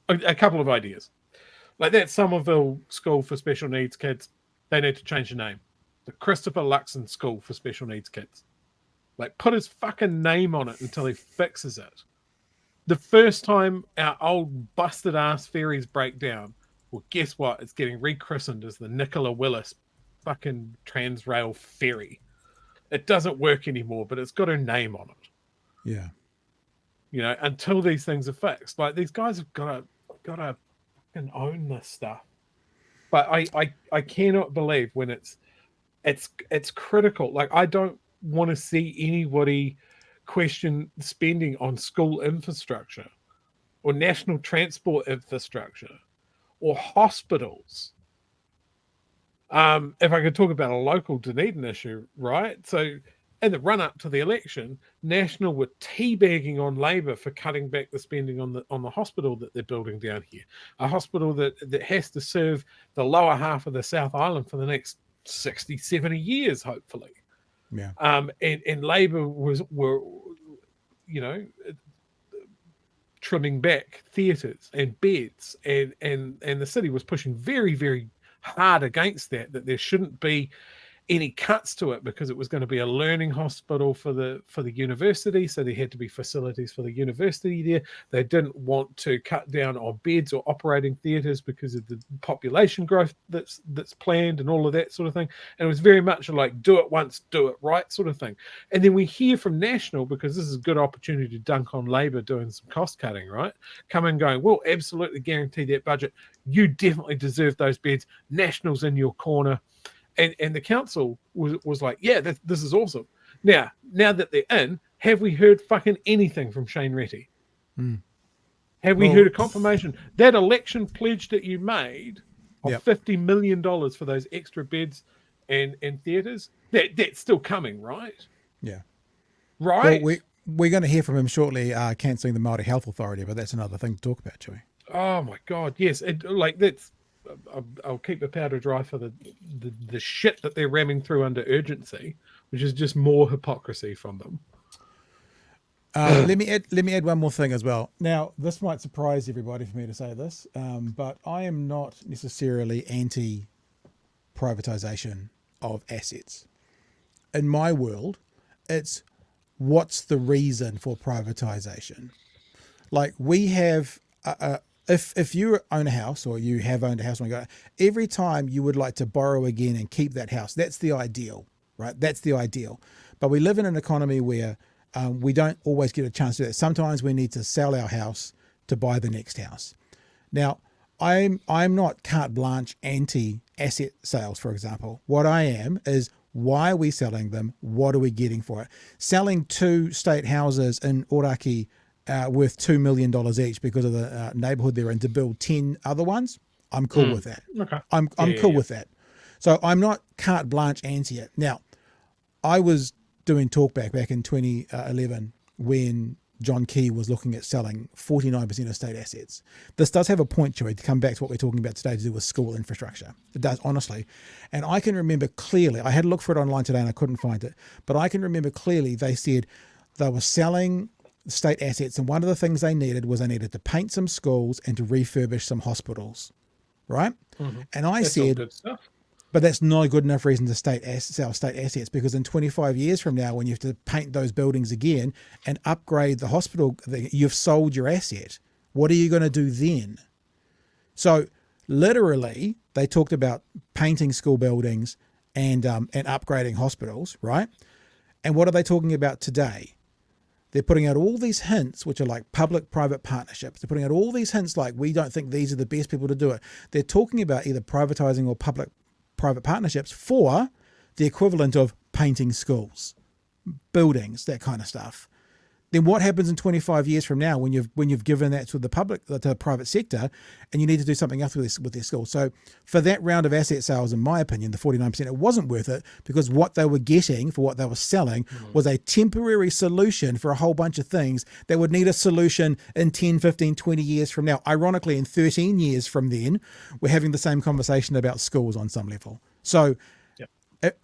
A couple of ideas. Like that Somerville School for Special Needs Kids, they need to change the name. The Christopher Luxon School for Special Needs Kids. Like, put his fucking name on it until he fixes it. The first time our old busted ass ferries break down, well, guess what? It's getting rechristened as the Nicola Willis fucking Transrail ferry. It doesn't work anymore, but it's got her name on it. Yeah. You know, until these things are fixed. Like, these guys have got to fucking own this stuff. But I cannot believe when it's critical. Like, I don't want to see anybody question spending on school infrastructure or national transport infrastructure or hospitals. If I could talk about a local Dunedin issue, right? So in the run up to the election, National were teabagging on Labor for cutting back the spending on the hospital that they're building down here, a hospital that has to serve the lower half of the South Island for the next 60, 70 years, hopefully. Yeah. And Labor were, you know, trimming back theatres and beds, and the city was pushing very, very hard against that there shouldn't be any cuts to it because it was going to be a learning hospital for the university, so there had to be facilities for the university there. They didn't want to cut down on beds or operating theatres because of the population growth that's planned and all of that sort of thing. And it was very much like do it once, do it right sort of thing. And then we hear from National, because this is a good opportunity to dunk on Labor doing some cost cutting, right? Come in going, we'll absolutely guarantee that budget. You definitely deserve those beds. National's in your corner. And the council was like, yeah, this is awesome. Now that they're in, have we heard fucking anything from Shane Retty? Have we heard a confirmation? That election pledge that you made of $50 million for those extra beds and theatres, that's still coming, right? Yeah. Right? Well, we're going to hear from him shortly, cancelling the Māori Health Authority, but that's another thing to talk about, Chewy. Oh, my God, yes. That's... I'll keep the powder dry for the shit that they're ramming through under urgency, which is just more hypocrisy from them. Let me add one more thing as well. Now, this might surprise everybody for me to say this, but I am not necessarily anti-privatisation of assets. In my world, it's what's the reason for privatisation? Like, we have If you own a house, or you have owned a house, every time you would like to borrow again and keep that house, that's the ideal, right? That's the ideal. But we live in an economy where we don't always get a chance to do that. Sometimes we need to sell our house to buy the next house. Now, I'm not carte blanche anti-asset sales, for example. What I am is, why are we selling them? What are we getting for it? Selling 2 state houses in Oraki worth $2 million each because of the neighbourhood they're in to build 10 other ones, I'm cool with that. Okay. I'm cool with that. So I'm not carte blanche anti it. Now, I was doing talkback back in 2011 when John Key was looking at selling 49% of state assets. This does have a point, Joey, to come back to what we're talking about today to do with school infrastructure. It does, honestly. And I can remember clearly, I had to look for it online today and I couldn't find it, but I can remember clearly they said they were selling state assets, and one of the things they needed was they needed to paint some schools and to refurbish some hospitals, right? And I That's all said, good stuff. but that's not a good enough reason to sell state assets, because in 25 years from now, when you have to paint those buildings again and upgrade the hospital, you've sold your asset. What are you going to do then? So literally, they talked about painting school buildings and upgrading hospitals, right? And what are they talking about today? They're putting out all these hints, which are like public-private partnerships. They're putting out all these hints like, we don't think these are the best people to do it. They're talking about either privatizing or public-private partnerships for the equivalent of painting schools, buildings, that kind of stuff. Then what happens in 25 years from now when you've given that to the public, to the private sector, and you need to do something else with their schools? So for that round of asset sales, in my opinion, the 49%, it wasn't worth it, because what they were getting for what they were selling was a temporary solution for a whole bunch of things that would need a solution in 10, 15, 20 years from now. Ironically, in 13 years from then, we're having the same conversation about schools on some level. So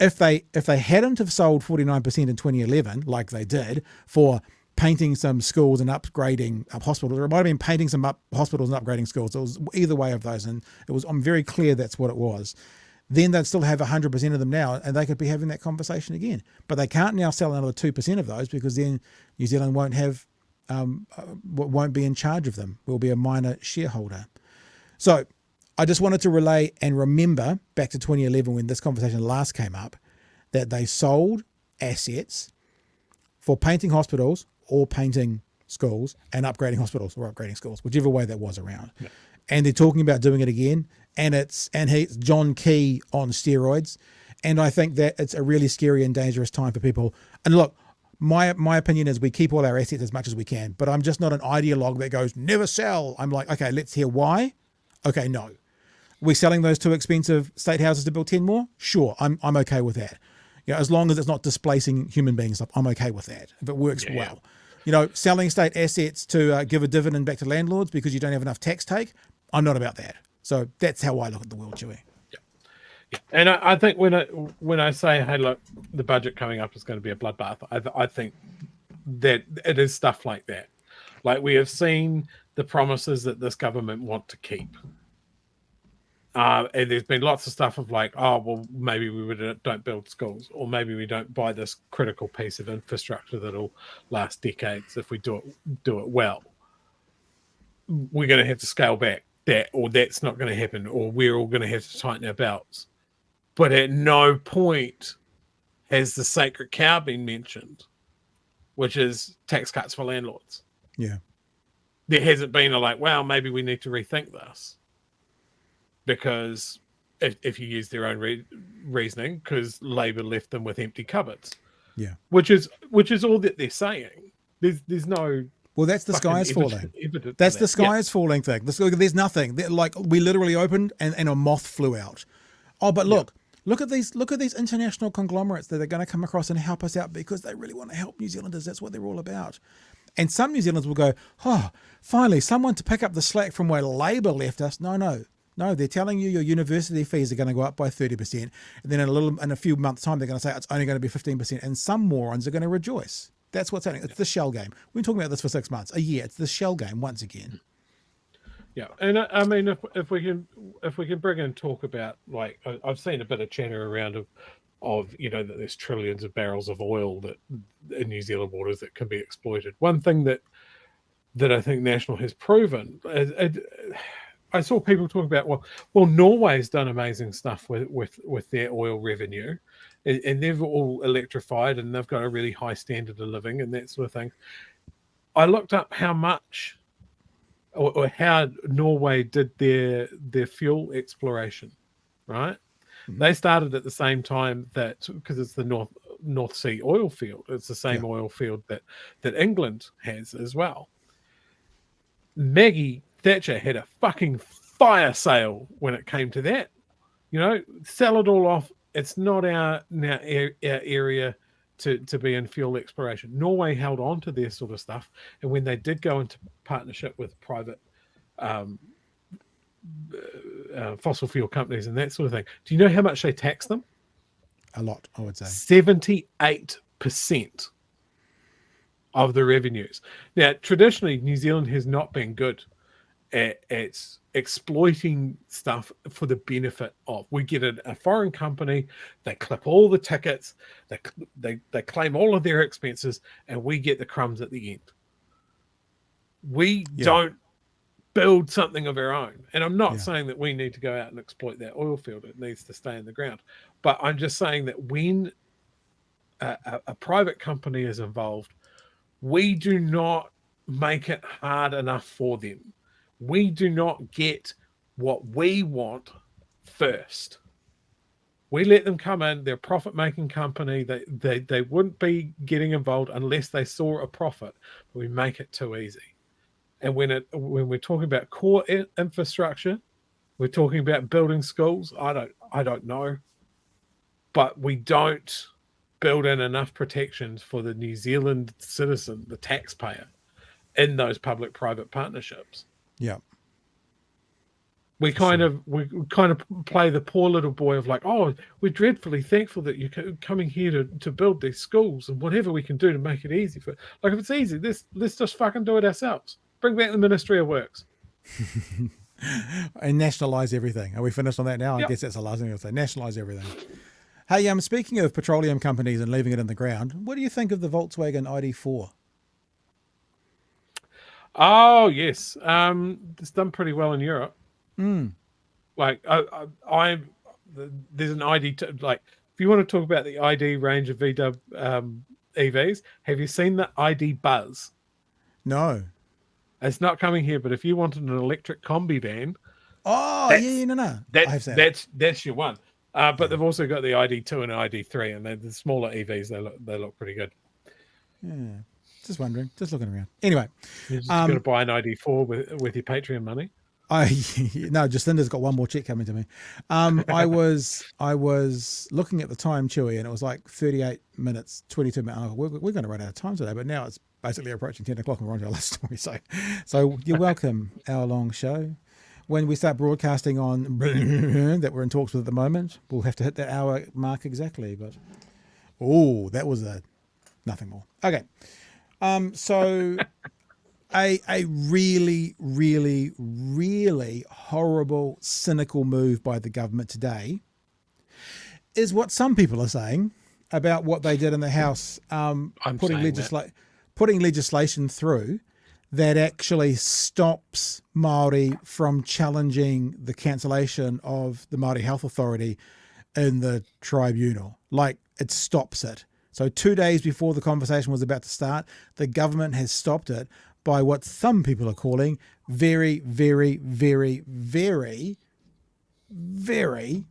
if they hadn't have sold 49% in 2011, like they did, for painting some schools and upgrading hospitals, or it might have been painting some hospitals and upgrading schools. It was either way of those, and I'm very clear that's what it was. Then they'd still have 100% of them now, and they could be having that conversation again. But they can't now sell another 2% of those, because then New Zealand won't be in charge of them. We'll be a minor shareholder. So I just wanted to relay and remember back to 2011 when this conversation last came up, that they sold assets for painting hospitals or painting schools and upgrading hospitals or upgrading schools, whichever way that was around. Yeah. And they're talking about doing it again. And it's John Key on steroids. And I think that it's a really scary and dangerous time for people. And look, my opinion is we keep all our assets as much as we can, but I'm just not an ideologue that goes, never sell. I'm like, okay, let's hear why. Okay, no. We're selling those too expensive state houses to build 10 more? Sure, I'm okay with that. You know, as long as it's not displacing human beings, I'm okay with that, if it works well. You know, selling state assets to give a dividend back to landlords because you don't have enough tax take, I'm not about that. So that's how I look at the world, Chewy. Yeah. And I think when I say, hey, look, the budget coming up is going to be a bloodbath, I think that it is stuff like that. Like, we have seen the promises that this government want to keep. And there's been lots of stuff of like, oh, well, maybe we don't build schools, or maybe we don't buy this critical piece of infrastructure that'll last decades if we do it well. We're going to have to scale back that, or that's not going to happen, or we're all going to have to tighten our belts. But at no point has the sacred cow been mentioned, which is tax cuts for landlords. Yeah. There hasn't been a like, well, maybe we need to rethink this. Because if you use their own reasoning, because Labor left them with empty cupboards, which is all that they're saying. There's no. Well, that's the sky is falling. That's the sky is falling thing. There's nothing. Like, we literally opened and a moth flew out. Oh, but look at these international conglomerates that are going to come across and help us out because they really want to help New Zealanders. That's what they're all about. And some New Zealanders will go, oh, finally someone to pick up the slack from where Labor left us. No, they're telling you your university fees are going to go up by 30%. And then in a few months' time, they're going to say it's only going to be 15%. And some morons are going to rejoice. That's what's happening. It's the shell game. We've been talking about this for 6 months, a year. It's the shell game once again. Yeah. And I mean, if we can bring in talk about, like, I've seen a bit of chatter around of you know, that there's trillions of barrels of oil that in New Zealand waters that can be exploited. One thing that I think National has proven I saw people talk about, well, Norway's done amazing stuff with their oil revenue, and they've all electrified, and they've got a really high standard of living and that sort of thing. I looked up how much or how Norway did their fuel exploration, right? Mm-hmm. They started at the same time because it's the North Sea oil field. It's the same oil field that England has as well. Maggie Thatcher had a fucking fire sale when it came to that. You know, sell it all off. It's not our area to be in fuel exploration. Norway held on to their sort of stuff, and when they did go into partnership with private fossil fuel companies and that sort of thing, do you know how much they tax them? A lot, I would say. 78% of the revenues. Now, traditionally, New Zealand has not been good at exploiting stuff for the benefit of. We get a foreign company, they clip all the tickets, they claim all of their expenses, and we get the crumbs at the end. We don't build something of our own. And I'm not saying that we need to go out and exploit that oil field. It needs to stay in the ground. But I'm just saying that when a private company is involved, we do not make it hard enough for them. We do not get what we want first. We let them come in. They're a profit-making company. They wouldn't be getting involved unless they saw a profit. But we make it too easy. And when we're talking about core infrastructure, we're talking about building schools. I don't know, but we don't build in enough protections for the New Zealand citizen, the taxpayer, in those public-private partnerships. Yeah. We kind of play the poor little boy of like, oh, we're dreadfully thankful that you're coming here to build these schools and whatever we can do to make it easy for. Like, if it's easy, let's just fucking do it ourselves. Bring back the Ministry of Works. And nationalise everything. Are we finished on that now? I guess that's the last thing I'll say. Nationalise everything. Hey, speaking of petroleum companies and leaving it in the ground, what do you think of the Volkswagen ID4? Oh, yes. It's done pretty well in Europe. Like, there's an ID, like, if you want to talk about the ID range of VW EVs, have you seen the ID Buzz? No. It's not coming here, but if you wanted an electric combi van, that's your one. But they've also got the ID2 and ID3, and the smaller EVs. They look pretty good. Yeah, just wondering, just looking around. Anyway, you're just going to buy an ID4 with your Patreon money. No, Jacinda's got one more check coming to me. I was looking at the time, Chewy, and it was like 38 minutes, 22 minutes. We're going to run out of time today, but now it's basically approaching 10 o'clock and we're on to our last story. So you're welcome, hour-long show. When we start broadcasting on that we're in talks with at the moment, we'll have to hit that hour mark exactly. But that was nothing more. Okay, so. A really, really, really horrible, cynical move by the government today is what some people are saying about what they did in the House, putting legislation through that actually stops Māori from challenging the cancellation of the Māori Health Authority in the tribunal. Like, it stops it. So 2 days before the conversation was about to start, the government has stopped it by what some people are calling very, very, very, very, very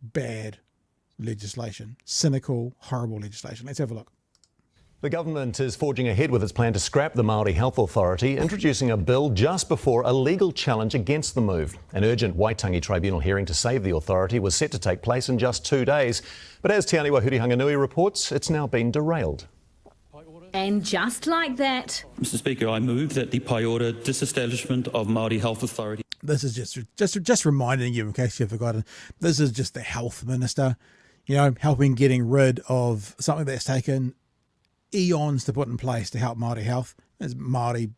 bad legislation. Cynical, horrible legislation. Let's have a look. The government is forging ahead with its plan to scrap the Māori Health Authority, introducing a bill just before a legal challenge against the move. An urgent Waitangi Tribunal hearing to save the authority was set to take place in just 2 days. But as Te Aniwa Hurihanganui reports, it's now been derailed. And just like that... Mr Speaker, I move that the pai ora disestablishment of Māori Health Authority... This is just reminding you, in case you've forgotten, this is just the health minister, helping getting rid of something that's taken eons to put in place to help Māori health. As Māori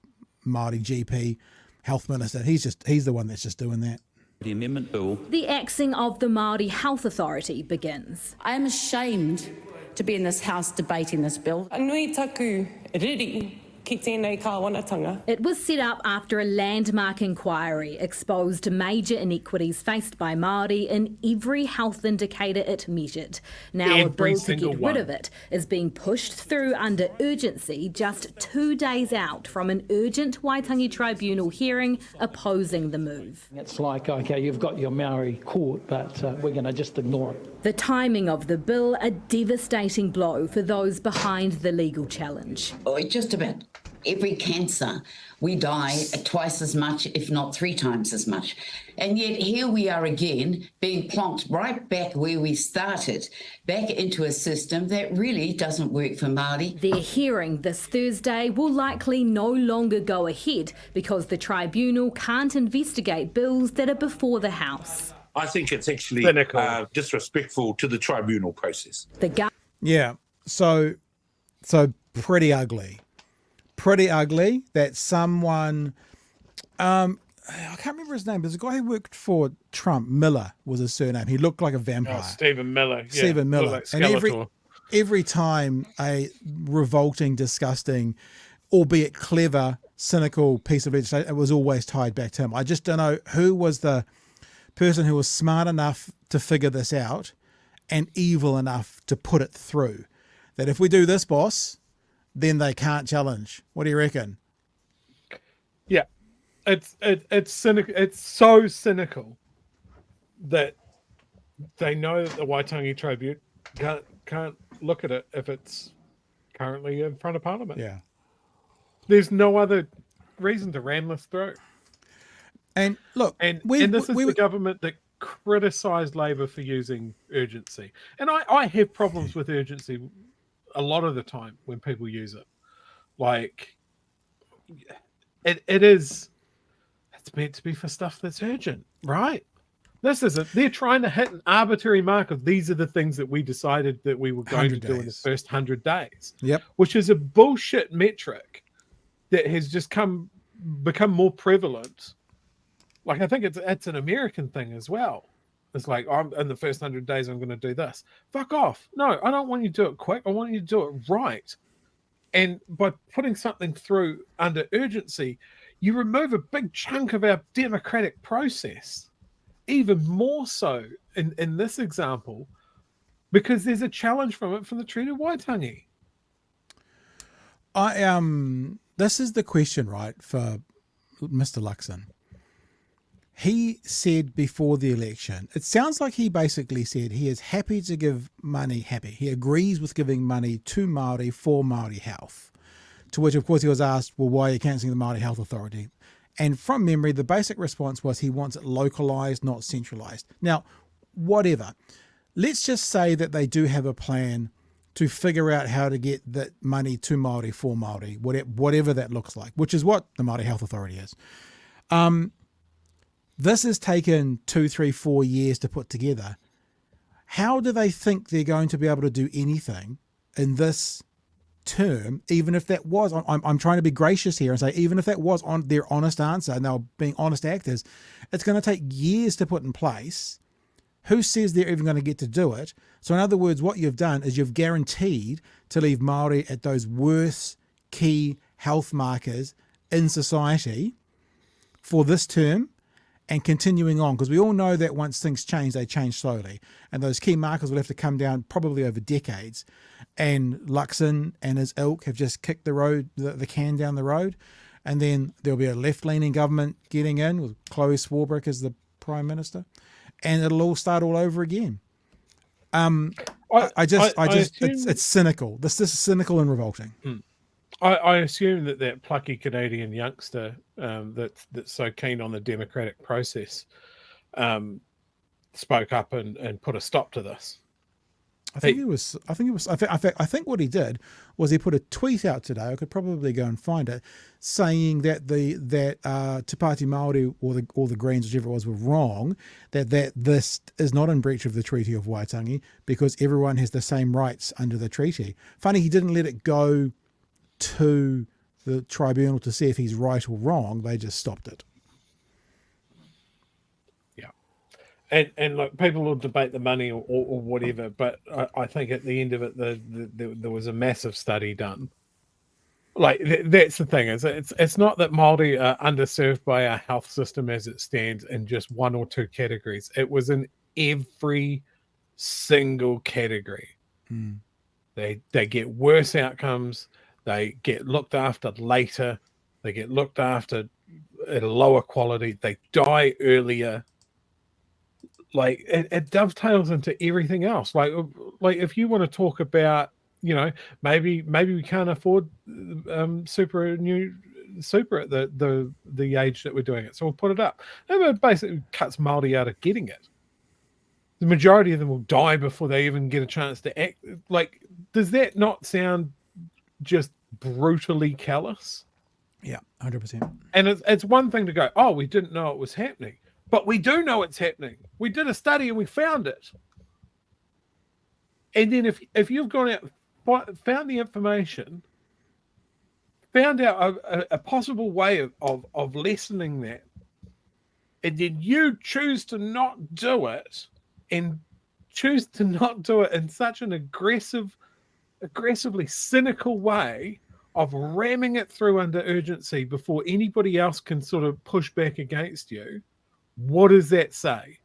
GP health minister, he's the one that's just doing that. The amendment bill. The axing of the Māori Health Authority begins. I am ashamed to be in this House debating this bill. Anui taku riri ki tēnei kāwanatanga. It was set up after a landmark inquiry exposed major inequities faced by Māori in every health indicator it measured. Now a bill to get rid of it is being pushed through under urgency just 2 days out from an urgent Waitangi Tribunal hearing opposing the move. It's like, okay, you've got your Maori court, but we're going to just ignore it. The timing of the bill a devastating blow for those behind the legal challenge. Oh, just a minute. every cancer, we die twice as much, if not 3 times as much. And yet here we are again, being plonked right back where we started, back into a system that really doesn't work for Māori. Their hearing this Thursday will likely no longer go ahead because the tribunal can't investigate bills that are before the House. I think it's actually disrespectful to the tribunal process. Yeah, so pretty ugly. Pretty ugly that someone, I can't remember his name, but there's a guy who worked for Trump, Miller was his surname. He looked like a vampire. Oh, Stephen Miller. Stephen Miller. Like and every time a revolting, disgusting, albeit clever, cynical piece of legislation, it was always tied back to him. I just don't know who was the person who was smart enough to figure this out and evil enough to put it through. That if we do this, boss, then they can't challenge. What do you reckon? Yeah, it's cynical. It's so cynical that they know that the Waitangi Tribunal can't look at it if it's currently in front of Parliament. Yeah, there's no other reason to ram this through. And look, and this is the government that criticised Labor for using urgency, and I have problems with urgency a lot of the time when people use it. Like, it's meant to be for stuff that's urgent, right? This isn't. They're trying to hit an arbitrary mark of these are the things that we decided that we were going to do in the first 100 days. Yep. Which is a bullshit metric that has just become more prevalent. Like, I think it's an American thing as well. It's like, I'm in the first 100 days, I'm going to do this. Fuck off. No, I don't want you to do it quick. I want you to do it right. And by putting something through under urgency, you remove a big chunk of our democratic process. Even more so in this example, because there's a challenge from the Treaty of Waitangi. This is the question, right, for Mr. Luxon. He said before the election, it sounds like he basically said he is happy to give money, he agrees with giving money to Māori for Māori Health. To which, of course, he was asked, well, why are you cancelling the Māori Health Authority? And from memory, the basic response was he wants it localised, not centralised. Now, whatever. Let's just say that they do have a plan to figure out how to get that money to Māori for Māori, whatever that looks like, which is what the Māori Health Authority is. This has taken 2, 3, 4 years to put together. How do they think they're going to be able to do anything in this term, even if that was, I'm trying to be gracious here and say, even if that was on their honest answer and they were being honest actors, it's going to take years to put in place. Who says they're even going to get to do it? So in other words, what you've done is you've guaranteed to leave Māori at those worst key health markers in society for this term and continuing on, because we all know that once things change, they change slowly. And those key markers will have to come down probably over decades. And Luxon and his ilk have just kicked the can down the road. And then there'll be a left-leaning government getting in with Chloe Swarbrick as the Prime Minister. And it'll all start all over again. It's cynical. This is cynical and revolting. I assume that plucky Canadian youngster that's so keen on the democratic process spoke up and put a stop to this. I think what he did was he put a tweet out today. I could probably go and find it, saying that Te Pāti Māori or the Greens, whichever it was, were wrong. That this is not in breach of the Treaty of Waitangi because everyone has the same rights under the treaty. Funny, he didn't let it go to the tribunal to see if he's right or wrong. They just stopped it. And look, people will debate the money or whatever, but I think at the end of it, there was a massive study done. Like, that's the thing, is it's not that Māori are underserved by our health system as it stands in just 1 or 2 categories. It was in every single category. They get worse outcomes. They get looked after later. They get looked after at a lower quality. They die earlier. Like, it dovetails into everything else. Like if you want to talk about maybe we can't afford super at the age that we're doing it, so we'll put it up. It basically cuts Māori out of getting it. The majority of them will die before they even get a chance to act. Like, does that not sound just brutally callous? Yeah, 100%. And it's one thing to go, oh, we didn't know it was happening, but we do know it's happening. We did a study and we found it. And then if you've gone out, found the information, found out a possible way of lessening that, and then you choose to not do it, and choose to not do it in such an aggressively cynical way of ramming it through under urgency before anybody else can sort of push back against you, what does that say?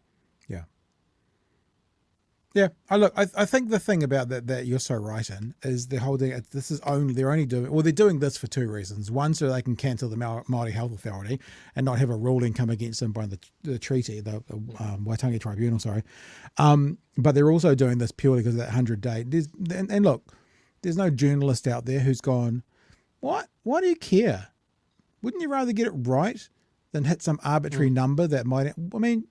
Yeah, I think the thing about that you're so right in is they're holding. They're doing this for two reasons. One, so they can cancel the Māori Health Authority and not have a ruling come against them by the treaty, the Waitangi Tribunal. Sorry, but they're also doing this purely because of that 100-day. And look, there's no journalist out there who's gone, what? Why do you care? Wouldn't you rather get it right than hit some arbitrary number that might? I mean,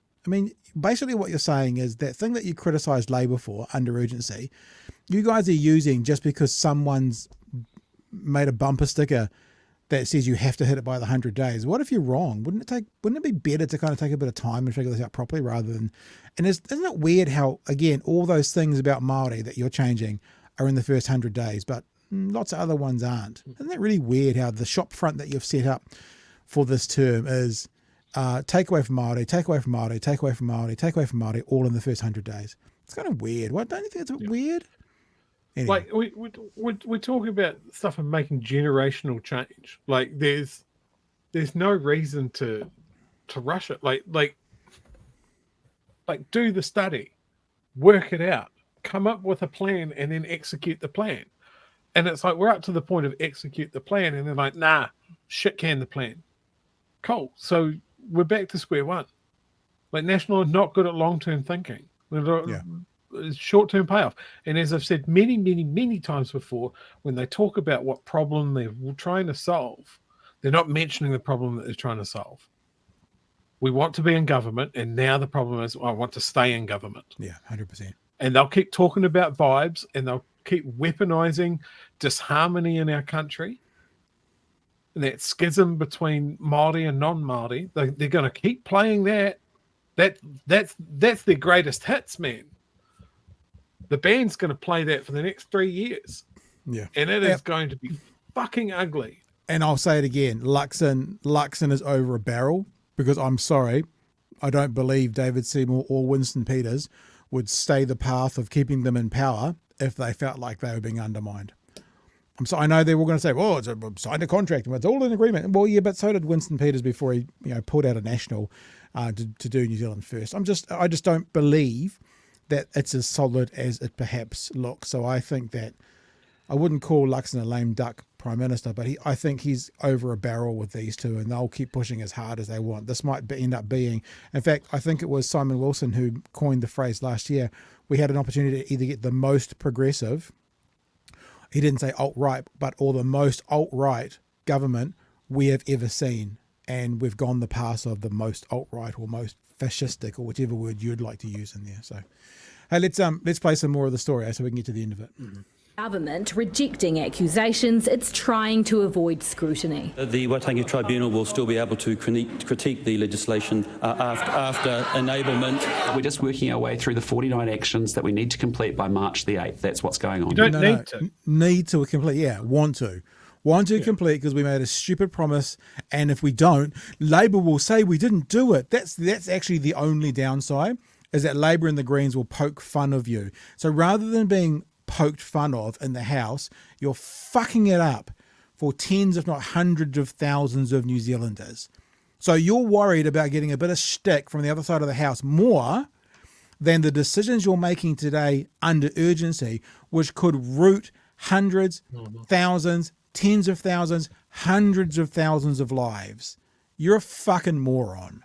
basically what you're saying is that thing that you criticised Labour for under urgency, you guys are using just because someone's made a bumper sticker that says you have to hit it by the 100 days. What if you're wrong? Wouldn't it be better to kind of take a bit of time and figure this out properly rather than? And isn't it weird how, again, all those things about Māori that you're changing are in the first 100 days, but lots of other ones aren't? Isn't that really weird how the shop front that you've set up for this term is take away from Māori, take away from Māori, take away from Māori, take away from Māori, all in the first 100 days? It's kind of weird. What, don't you think it's a bit weird? Anyway. Like we're talking about stuff and making generational change. Like there's no reason to rush it. Like do the study, work it out, come up with a plan, and then execute the plan. And it's like we're up to the point of execute the plan, and they're like, nah, shit can the plan. Cool. So we're back to square one. Like National are not good at long-term thinking. Short-term payoff. And as I've said many, many, many times before, when they talk about what problem they're trying to solve, they're not mentioning the problem that they're trying to solve. We want to be in government, and now the problem is I want to stay in government. Yeah, 100%. And they'll keep talking about vibes, and they'll keep weaponizing disharmony in our country. And that schism between Māori and non-Māori, they're going to keep playing that. That's their greatest hits, man. The band's going to play that for the next 3 years. Yeah. And it is going to be fucking ugly. And I'll say it again, Luxon is over a barrel, because I'm sorry, I don't believe David Seymour or Winston Peters would stay the path of keeping them in power if they felt like they were being undermined. I know they were going to say, "Oh, it's signed a contract and it's all in agreement." Well, yeah, but so did Winston Peters before he, pulled out a national to do New Zealand first. I just don't believe that it's as solid as it perhaps looks. So I think that I wouldn't call Luxon a lame duck prime minister, but I think he's over a barrel with these two, and they'll keep pushing as hard as they want. This might end up being, in fact, I think it was Simon Wilson who coined the phrase last year. We had an opportunity to either get the most progressive. He didn't say alt-right, or the most alt-right government we have ever seen. And we've gone the path of the most alt-right or most fascistic, or whichever word you'd like to use in there. So, hey, let's play some more of the story so we can get to the end of it. Mm-hmm. Government rejecting accusations it's trying to avoid scrutiny. The Waitangi Tribunal will still be able to critique the legislation after enablement. We're just working our way through the 49 actions that we need to complete by March the 8th. That's what's going on. You don't need to. Need to complete, yeah, want to complete, because we made a stupid promise, and if we don't, Labour will say we didn't do it. That's actually the only downside, is that Labour and the Greens will poke fun of you. So rather than being poked fun of in the House, you're fucking it up for tens if not hundreds of thousands of New Zealanders. So you're worried about getting a bit of shtick from the other side of the House more than the decisions you're making today under urgency, which could root hundreds, thousands, tens of thousands, hundreds of thousands of lives. You're a fucking moron.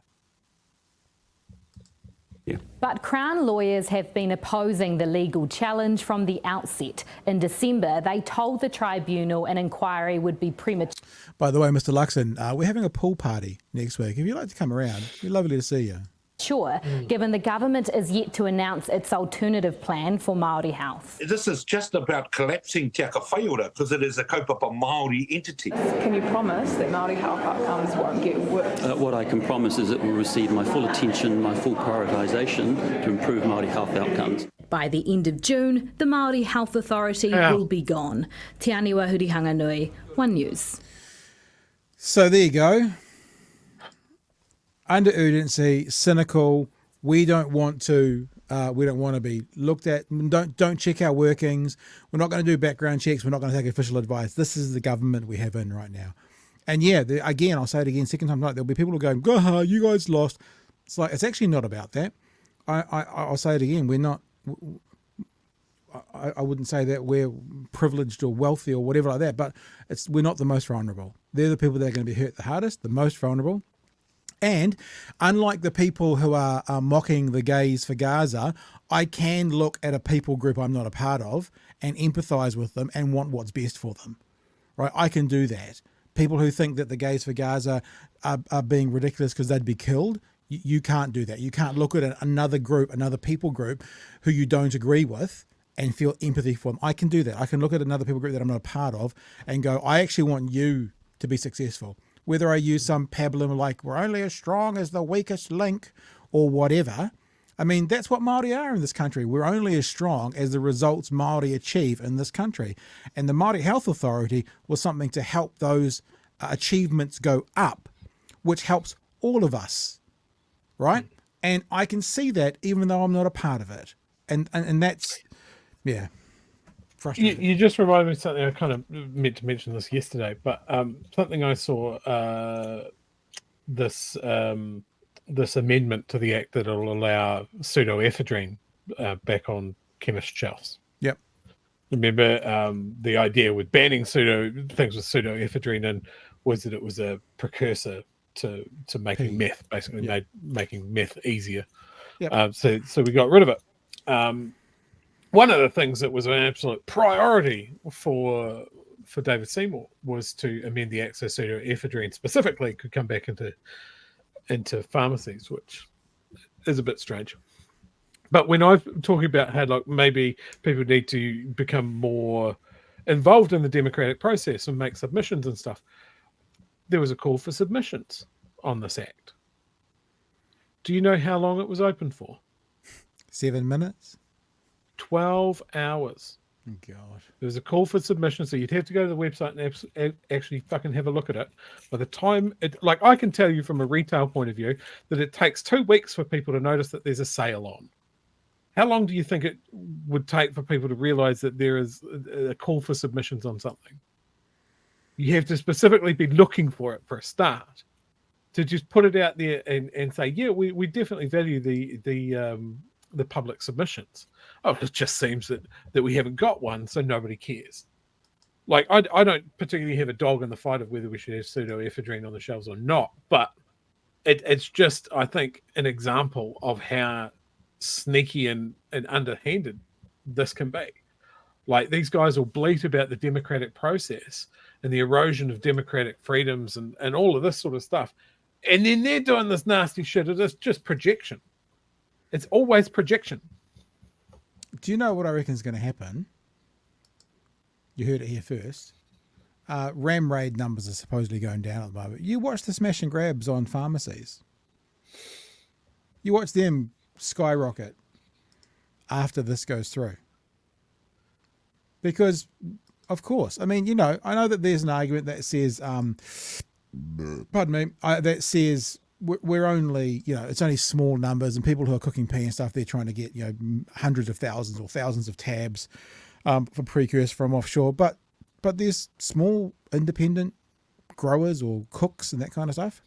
But Crown lawyers have been opposing the legal challenge from the outset. In December, they told the tribunal an inquiry would be premature. By the way, Mr. Luxon, we're having a pool party next week. If you'd like to come around, it'd be lovely to see you. Given the government is yet to announce its alternative plan for Māori health. This is just about collapsing Te Aka Whaiora because it is a kaupapa Māori entity. Can you promise that Māori health outcomes won't get worse? What I can promise is it will receive my full attention, my full prioritisation to improve Māori health outcomes. By the end of June, the Māori Health Authority will be gone. Te Aniwa Hurihanga Nui, One News. So there you go. Under urgency, cynical. We don't want to be looked at. Don't check our workings. We're not going to do background checks. We're not going to take official advice. This is the government we have in right now. And yeah, again, I'll say it again, second time tonight, there'll be people who go, "Go, you guys lost." It's like, it's actually not about that. I'll say it again. We're not. I wouldn't say that we're privileged or wealthy or whatever like that, but we're not the most vulnerable. They're the people that are going to be hurt the hardest, the most vulnerable. And unlike the people who are mocking the gays for Gaza, I can look at a people group I'm not a part of and empathise with them and want what's best for them, right? I can do that. People who think that the gays for Gaza are being ridiculous because they'd be killed, you can't do that. You can't look at another group, another people group who you don't agree with and feel empathy for them. I can do that. I can look at another people group that I'm not a part of and go, I actually want you to be successful. Whether I use some pablum like we're only as strong as the weakest link or whatever. I mean, that's what Māori are in this country. We're only as strong as the results Māori achieve in this country. And the Māori Health Authority was something to help those achievements go up, which helps all of us, right? And I can see that even though I'm not a part of it. And that's, yeah. You just reminded me of something. I kind of meant to mention this yesterday, but something I saw this amendment to the act that will allow pseudoephedrine back on chemist shelves. Yep. Remember the idea with banning things with pseudoephedrine in was that it was a precursor to making meth, basically making meth easier. Yep. So we got rid of it. One of the things that was an absolute priority for David Seymour was to amend the act so pseudoephedrine specifically could come back into pharmacies, which is a bit strange. But when I'm talking about how maybe people need to become more involved in the democratic process and make submissions and stuff, there was a call for submissions on this act. Do you know how long it was open for? 7 minutes? 12 hours. Oh, God. There was a call for submission, so you'd have to go to the website and actually fucking have a look at it. By the time, I can tell you from a retail point of view that it takes 2 weeks for people to notice that there's a sale on. How long do you think it would take for people to realize that there is a call for submissions on something? You have to specifically be looking for it for a start. To just put it out there and say, yeah, we definitely value the public submissions. Oh, it just seems that we haven't got one, so nobody cares. Like, I don't particularly have a dog in the fight of whether we should have pseudoephedrine on the shelves or not, but it's just, I think, an example of how sneaky and underhanded this can be. Like, these guys will bleat about the democratic process and the erosion of democratic freedoms and all of this sort of stuff. And then they're doing this nasty shit. It's just projection. It's always projection. Do you know what I reckon is going to happen? You heard it here first. Ram raid numbers are supposedly going down at the moment. You watch the smash and grabs on pharmacies. You watch them skyrocket after this goes through. Because, of course, I mean, I know that there's an argument that says, that says we're only, it's only small numbers, and people who are cooking pee and stuff, they're trying to get, hundreds of thousands or thousands of tabs for precursor from offshore. But there's small independent growers or cooks and that kind of stuff.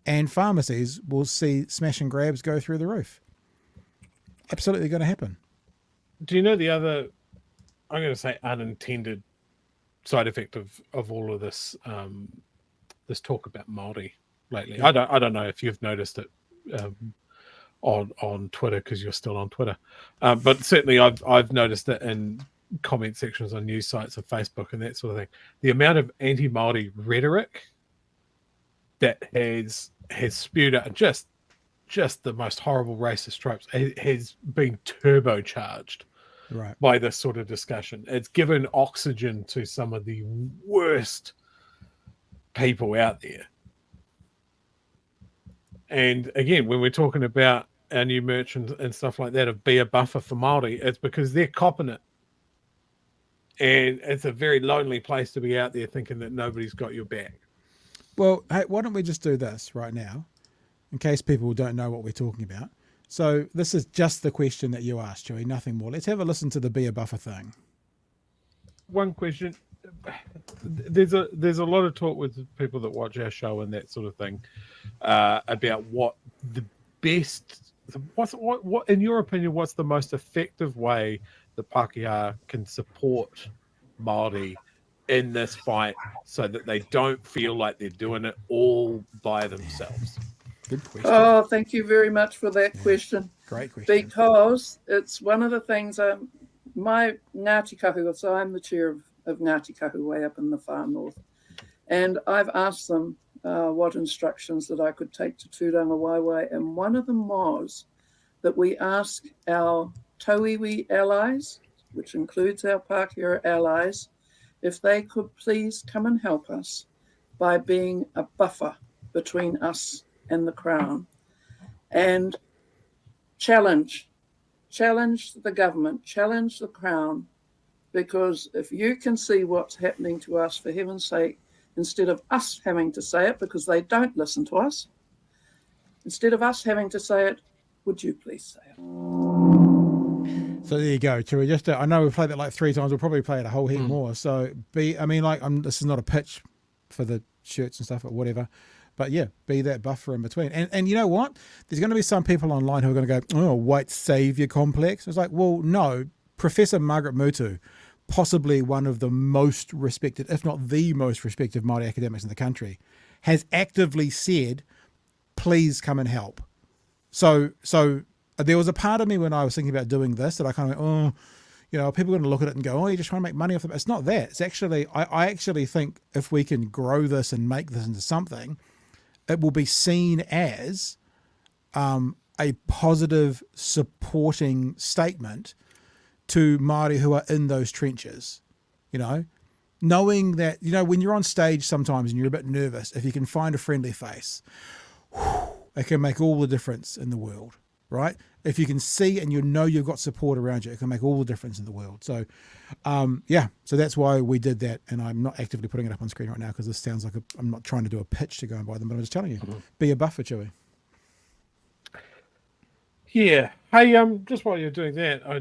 And pharmacies will see smash and grabs go through the roof. Absolutely going to happen. Do you know the other, I'm going to say, unintended side effect of all of this this talk about Māori lately? I don't know if you've noticed it on Twitter, because you're still on Twitter. But certainly I've noticed it in comment sections on news sites and Facebook and that sort of thing. The amount of anti-Māori rhetoric that has spewed out just the most horrible racist tropes has been turbocharged right by this sort of discussion. It's given oxygen to some of the worst people out there. And again, when we're talking about our new merch and stuff like that of be a buffer for Māori, it's because they're copping it. And it's a very lonely place to be out there thinking that nobody's got your back. Well, hey, why don't we just do this right now, in case people don't know what we're talking about. So this is just the question that you asked, Chewie, nothing more. Let's have a listen to the be a buffer thing. One question. There's a lot of talk with people that watch our show and that sort of thing about what the best, what in your opinion, what's the most effective way the Pākehā can support Māori in this fight so that they don't feel like they're doing it all by themselves? Good question. Oh, thank you very much for that question. Great question. Because it's one of the things, my Ngāti Kahu, so I'm the chair of Ngāti Kahu way up in the far north, and I've asked them what instructions that I could take to Tūranga Waiwai, and one of them was that we ask our Tauiwi allies, which includes our Pākehā allies, if they could please come and help us by being a buffer between us and the Crown, and challenge the government, challenge the Crown, because if you can see what's happening to us, for heaven's sake, instead of us having to say it, because they don't listen to us, instead of us having to say it, would you please say it? So there you go, Chewie. Just I know we've played that like 3 times. We'll probably play it a whole heap more. So this is not a pitch for the shirts and stuff or whatever, but yeah, be that buffer in between. And you know what? There's going to be some people online who are going to go, oh, white saviour complex. It's like, well, no. Professor Margaret Mutu, possibly one of the most respected, if not the most respected Māori academics in the country, has actively said, please come and help. So there was a part of me when I was thinking about doing this that I kind of went, people are going to look at it and go, oh, you're just trying to make money off it. It's not that. It's actually, I actually think if we can grow this and make this into something, it will be seen as a positive supporting statement to Māori who are in those trenches, knowing that, when you're on stage sometimes and you're a bit nervous, if you can find a friendly face, it can make all the difference in the world, right? If you can see and you've got support around you, it can make all the difference in the world. So, so that's why we did that. And I'm not actively putting it up on screen right now because this sounds like I'm not trying to do a pitch to go and buy them, but I'm just telling you, be a buffer, Chewie. Yeah. Hey, just while you're doing that, I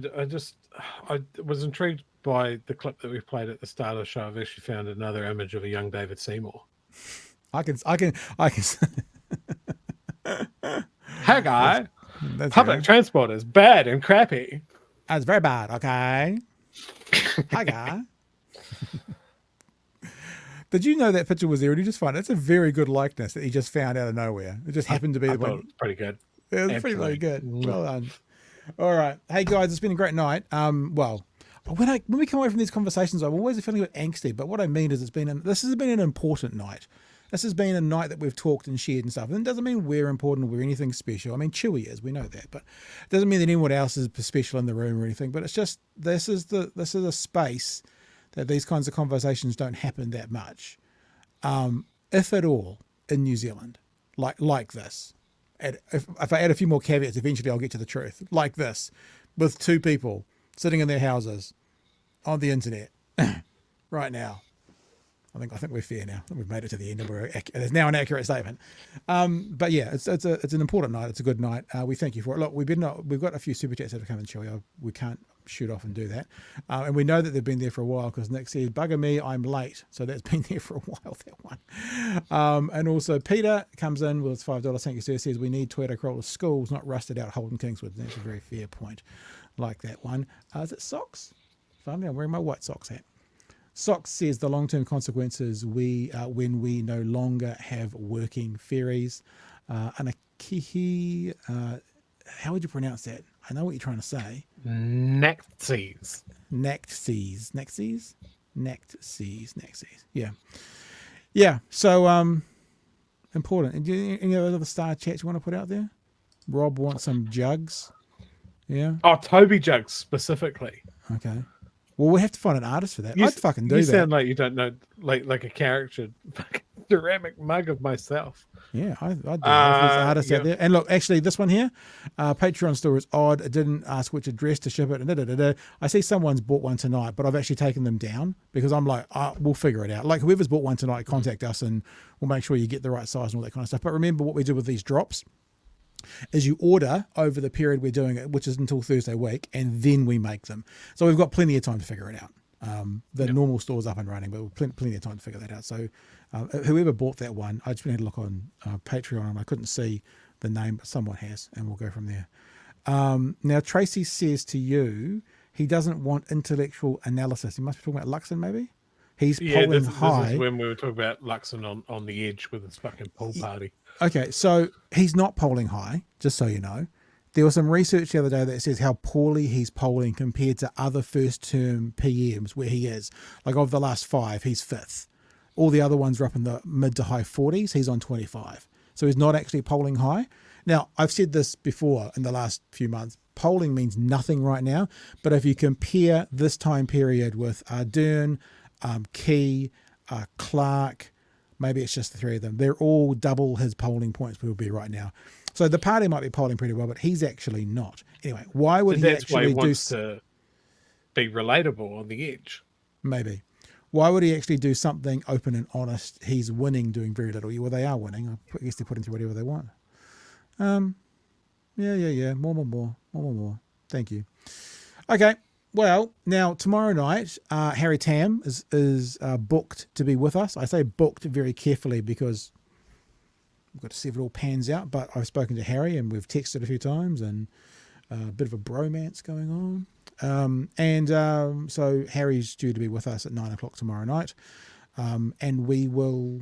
was intrigued by the clip that we played at the start of the show. I've actually found another image of a young David Seymour. I can. Hey, guy. Public transport is bad and crappy. That's very bad. Okay. Hi, guy. Did you know that picture was there? And you just find it's a very good likeness that he just found out of nowhere. It just happened to be the one. It was pretty good. It was pretty good. Well done. All right. Hey, guys, it's been a great night. When we come away from these conversations, I'm always feeling a bit angsty. But what I mean is this has been an important night. This has been a night that we've talked and shared and stuff. And it doesn't mean we're important or we're anything special. I mean, Chewie is, we know that. But it doesn't mean that anyone else is special in the room or anything. But it's just, this is a space that these kinds of conversations don't happen that much. If at all, in New Zealand, like this. If I add a few more caveats, eventually I'll get to the truth. Like this, with 2 people sitting in their houses on the internet right now. I think we're fair now. We've made it to the end, and it's now an accurate statement. But yeah, it's an important night. It's a good night. We thank you for it. Look, we've got a few super chats that have come in, Chewie. We can't shoot off and do that, and we know that they've been there for a while because Nick said, "Bugger me, I'm late." So that's been there for a while. That one, and also Peter comes in with $5. Thank you, sir. Says we need Toyota Corolla schools, not rusted out Holden Kingswood. That's a very fair point. Like that one. Is it socks? Finally, I'm wearing my white socks hat. Socks says the long-term consequences when we no longer have working ferries. Anakihi how would you pronounce that? I know what you're trying to say. Nazis. Yeah. So important. And any other star chats you want to put out there? Rob wants some jugs. Yeah. Oh, Toby Jugs specifically. Okay. Well, we have to find an artist for that. I'd fucking do that. You sound like you don't know, like a caricature ceramic mug of myself. Yeah, I do. There's artists out there. And look, actually, this one here, Patreon store is odd. It didn't ask which address to ship it. And I see someone's bought one tonight, but I've actually taken them down because I'm like, we'll figure it out. Like whoever's bought one tonight, contact us and we'll make sure you get the right size and all that kind of stuff. But remember what we do with these drops is you order over the period we're doing it, which is until Thursday week, and then we make them. So we've got plenty of time to figure it out. The normal store's up and running, but we've plenty of time to figure that out. So whoever bought that one, I just had to look on Patreon and I couldn't see the name, but someone has, and we'll go from there. Now, Tracy says to you, he doesn't want intellectual analysis. He must be talking about Luxon, maybe? He's polling high. This is when we were talking about Luxon on the edge with his fucking pool party. Okay, so he's not polling high, just so you know. There was some research the other day that says how poorly he's polling compared to other first-term PMs where he is. Like, of the last 5, he's 5th. All the other ones are up in the mid to high 40s. He's on 25. So he's not actually polling high. Now, I've said this before in the last few months. Polling means nothing right now. But if you compare this time period with Ardern, Key, Clark, maybe it's just the 3 of them, they're all double his polling points will be right now. So the party might be polling pretty well, but he's actually not. Anyway, why would he actually wants to be relatable on the edge? Maybe. Why would he actually do something open and honest? He's winning, doing very little. Well, they are winning. I guess they're putting through whatever they want. Yeah. More. Thank you. Okay. Well, now tomorrow night, Harry Tam is booked to be with us. I say booked very carefully because we've got to see if it all pans out. But I've spoken to Harry and we've texted a few times and a bit of a bromance going on. So Harry's due to be with us at 9:00 tomorrow night. And we will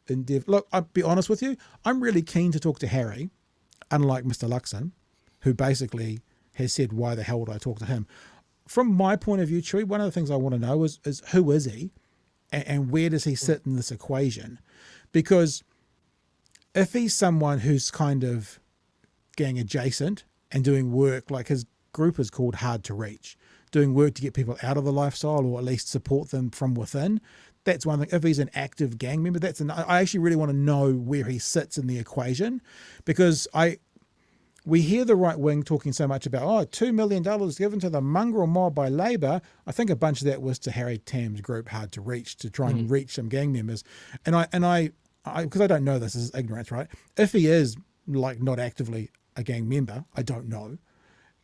endeavour. Look, I'll be honest with you. I'm really keen to talk to Harry, unlike Mr. Luxon, who basically has said, why the hell would I talk to him? From my point of view, Chewy, one of the things I want to know is who is he and where does he sit in this equation? Because if he's someone who's kind of gang adjacent and doing work, like his group is called Hard to Reach, doing work to get people out of the lifestyle or at least support them from within, that's one thing. If he's an active gang member, I actually really want to know where he sits in the equation, because we hear the right wing talking so much about, $2 million given to the mongrel mob by Labour. I think a bunch of that was to Harry Tam's group, Hard to Reach, to try and reach some gang members. And I because I don't know, this is ignorance, right? If he is like not actively a gang member, I don't know,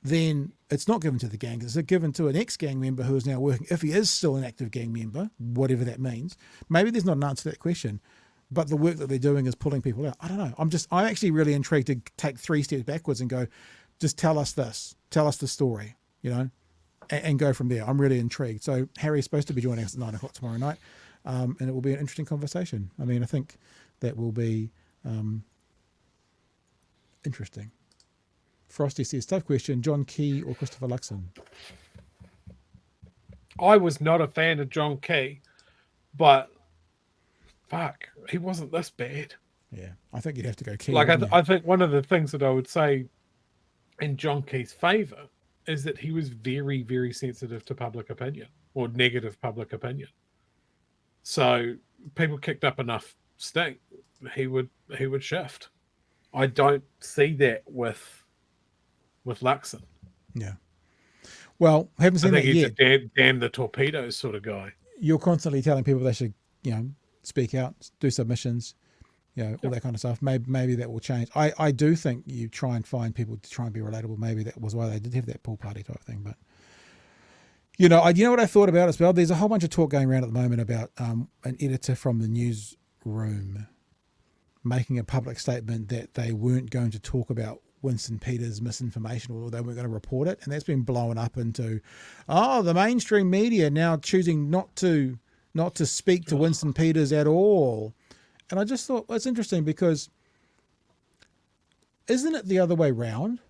then it's not given to the gang. It's given to an ex-gang member who is now working. If he is still an active gang member, whatever that means, maybe there's not an answer to that question. But the work that they're doing is pulling people out. I don't know. I'm actually really intrigued to take 3 steps backwards and go, just tell us this. Tell us the story, and go from there. I'm really intrigued. So Harry's supposed to be joining us at 9:00 tomorrow night. And it will be an interesting conversation. I mean, I think that will be interesting. Frosty says, tough question, John Key or Christopher Luxon? I was not a fan of John Key, but fuck, he wasn't this bad. Yeah, I think you'd have to go Key. Like, I think one of the things that I would say in John Key's favour is that he was very, very sensitive to public opinion or negative public opinion. So people kicked up enough stink, he would shift. I don't see that with Luxon. Yeah. Well, haven't seen that yet. He's a damn the torpedoes sort of guy. You're constantly telling people they should, speak out, do submissions, all that kind of stuff. Maybe that will change. I do think you try and find people to try and be relatable. Maybe that was why they did have that pool party type thing. But you know what I thought about as well? There's a whole bunch of talk going around at the moment about an editor from the newsroom making a public statement that they weren't going to talk about Winston Peters' misinformation, or they weren't going to report it. And that's been blown up into, the mainstream media now choosing not to speak to Winston Peters at all. And I just thought, well, it's interesting because isn't it the other way round?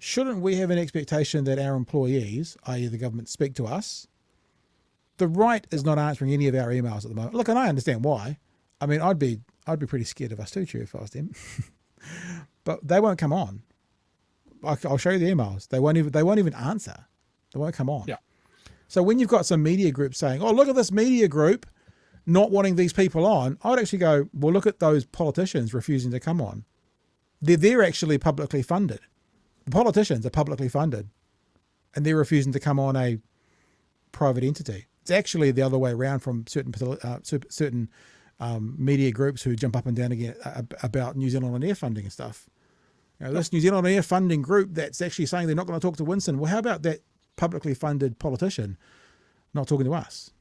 shouldn't we have an expectation that our employees, i.e. the government, speak to us? The right is not answering any of our emails at the moment. Look, and I understand why. I mean, I'd be pretty scared of us too, Chew, if I was them. But they won't come on. I'll show you the emails. They won't even answer. They won't come on. Yeah. So when you've got some media group saying, "Oh, look at this media group not wanting these people on," I'd actually go, "Well, look at those politicians refusing to come on. They're actually publicly funded. The politicians are publicly funded, and they're refusing to come on a private entity. It's actually the other way around from certain media groups who jump up and down again about New Zealand on air funding and stuff. You know, this New Zealand on air funding group that's actually saying they're not going to talk to Winston. Well, how about that publicly funded politician not talking to us?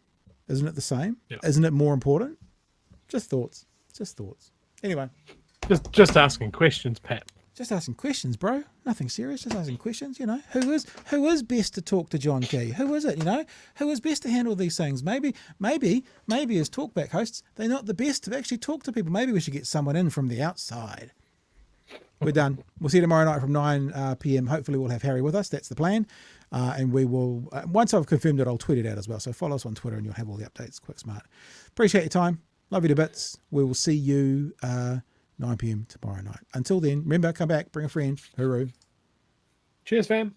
Isn't it the same? Yeah. Isn't it more important? Just thoughts. Anyway. Just asking questions, Pat. Just asking questions, bro. Nothing serious. Just asking questions. You know, who is best to talk to John Key? Who is it? You know, who is best to handle these things? Maybe as talkback hosts, they're not the best to actually talk to people. Maybe we should get someone in from the outside. We're done. We'll see you tomorrow night from 9 p.m. Hopefully we'll have Harry with us. That's the plan. And we will, once I've confirmed it, I'll tweet it out as well. So follow us on Twitter and you'll have all the updates. Quick smart. Appreciate your time. Love you to bits. We will see you 9 p.m. tomorrow night. Until then, remember, come back, bring a friend. Hooroo. Cheers, fam.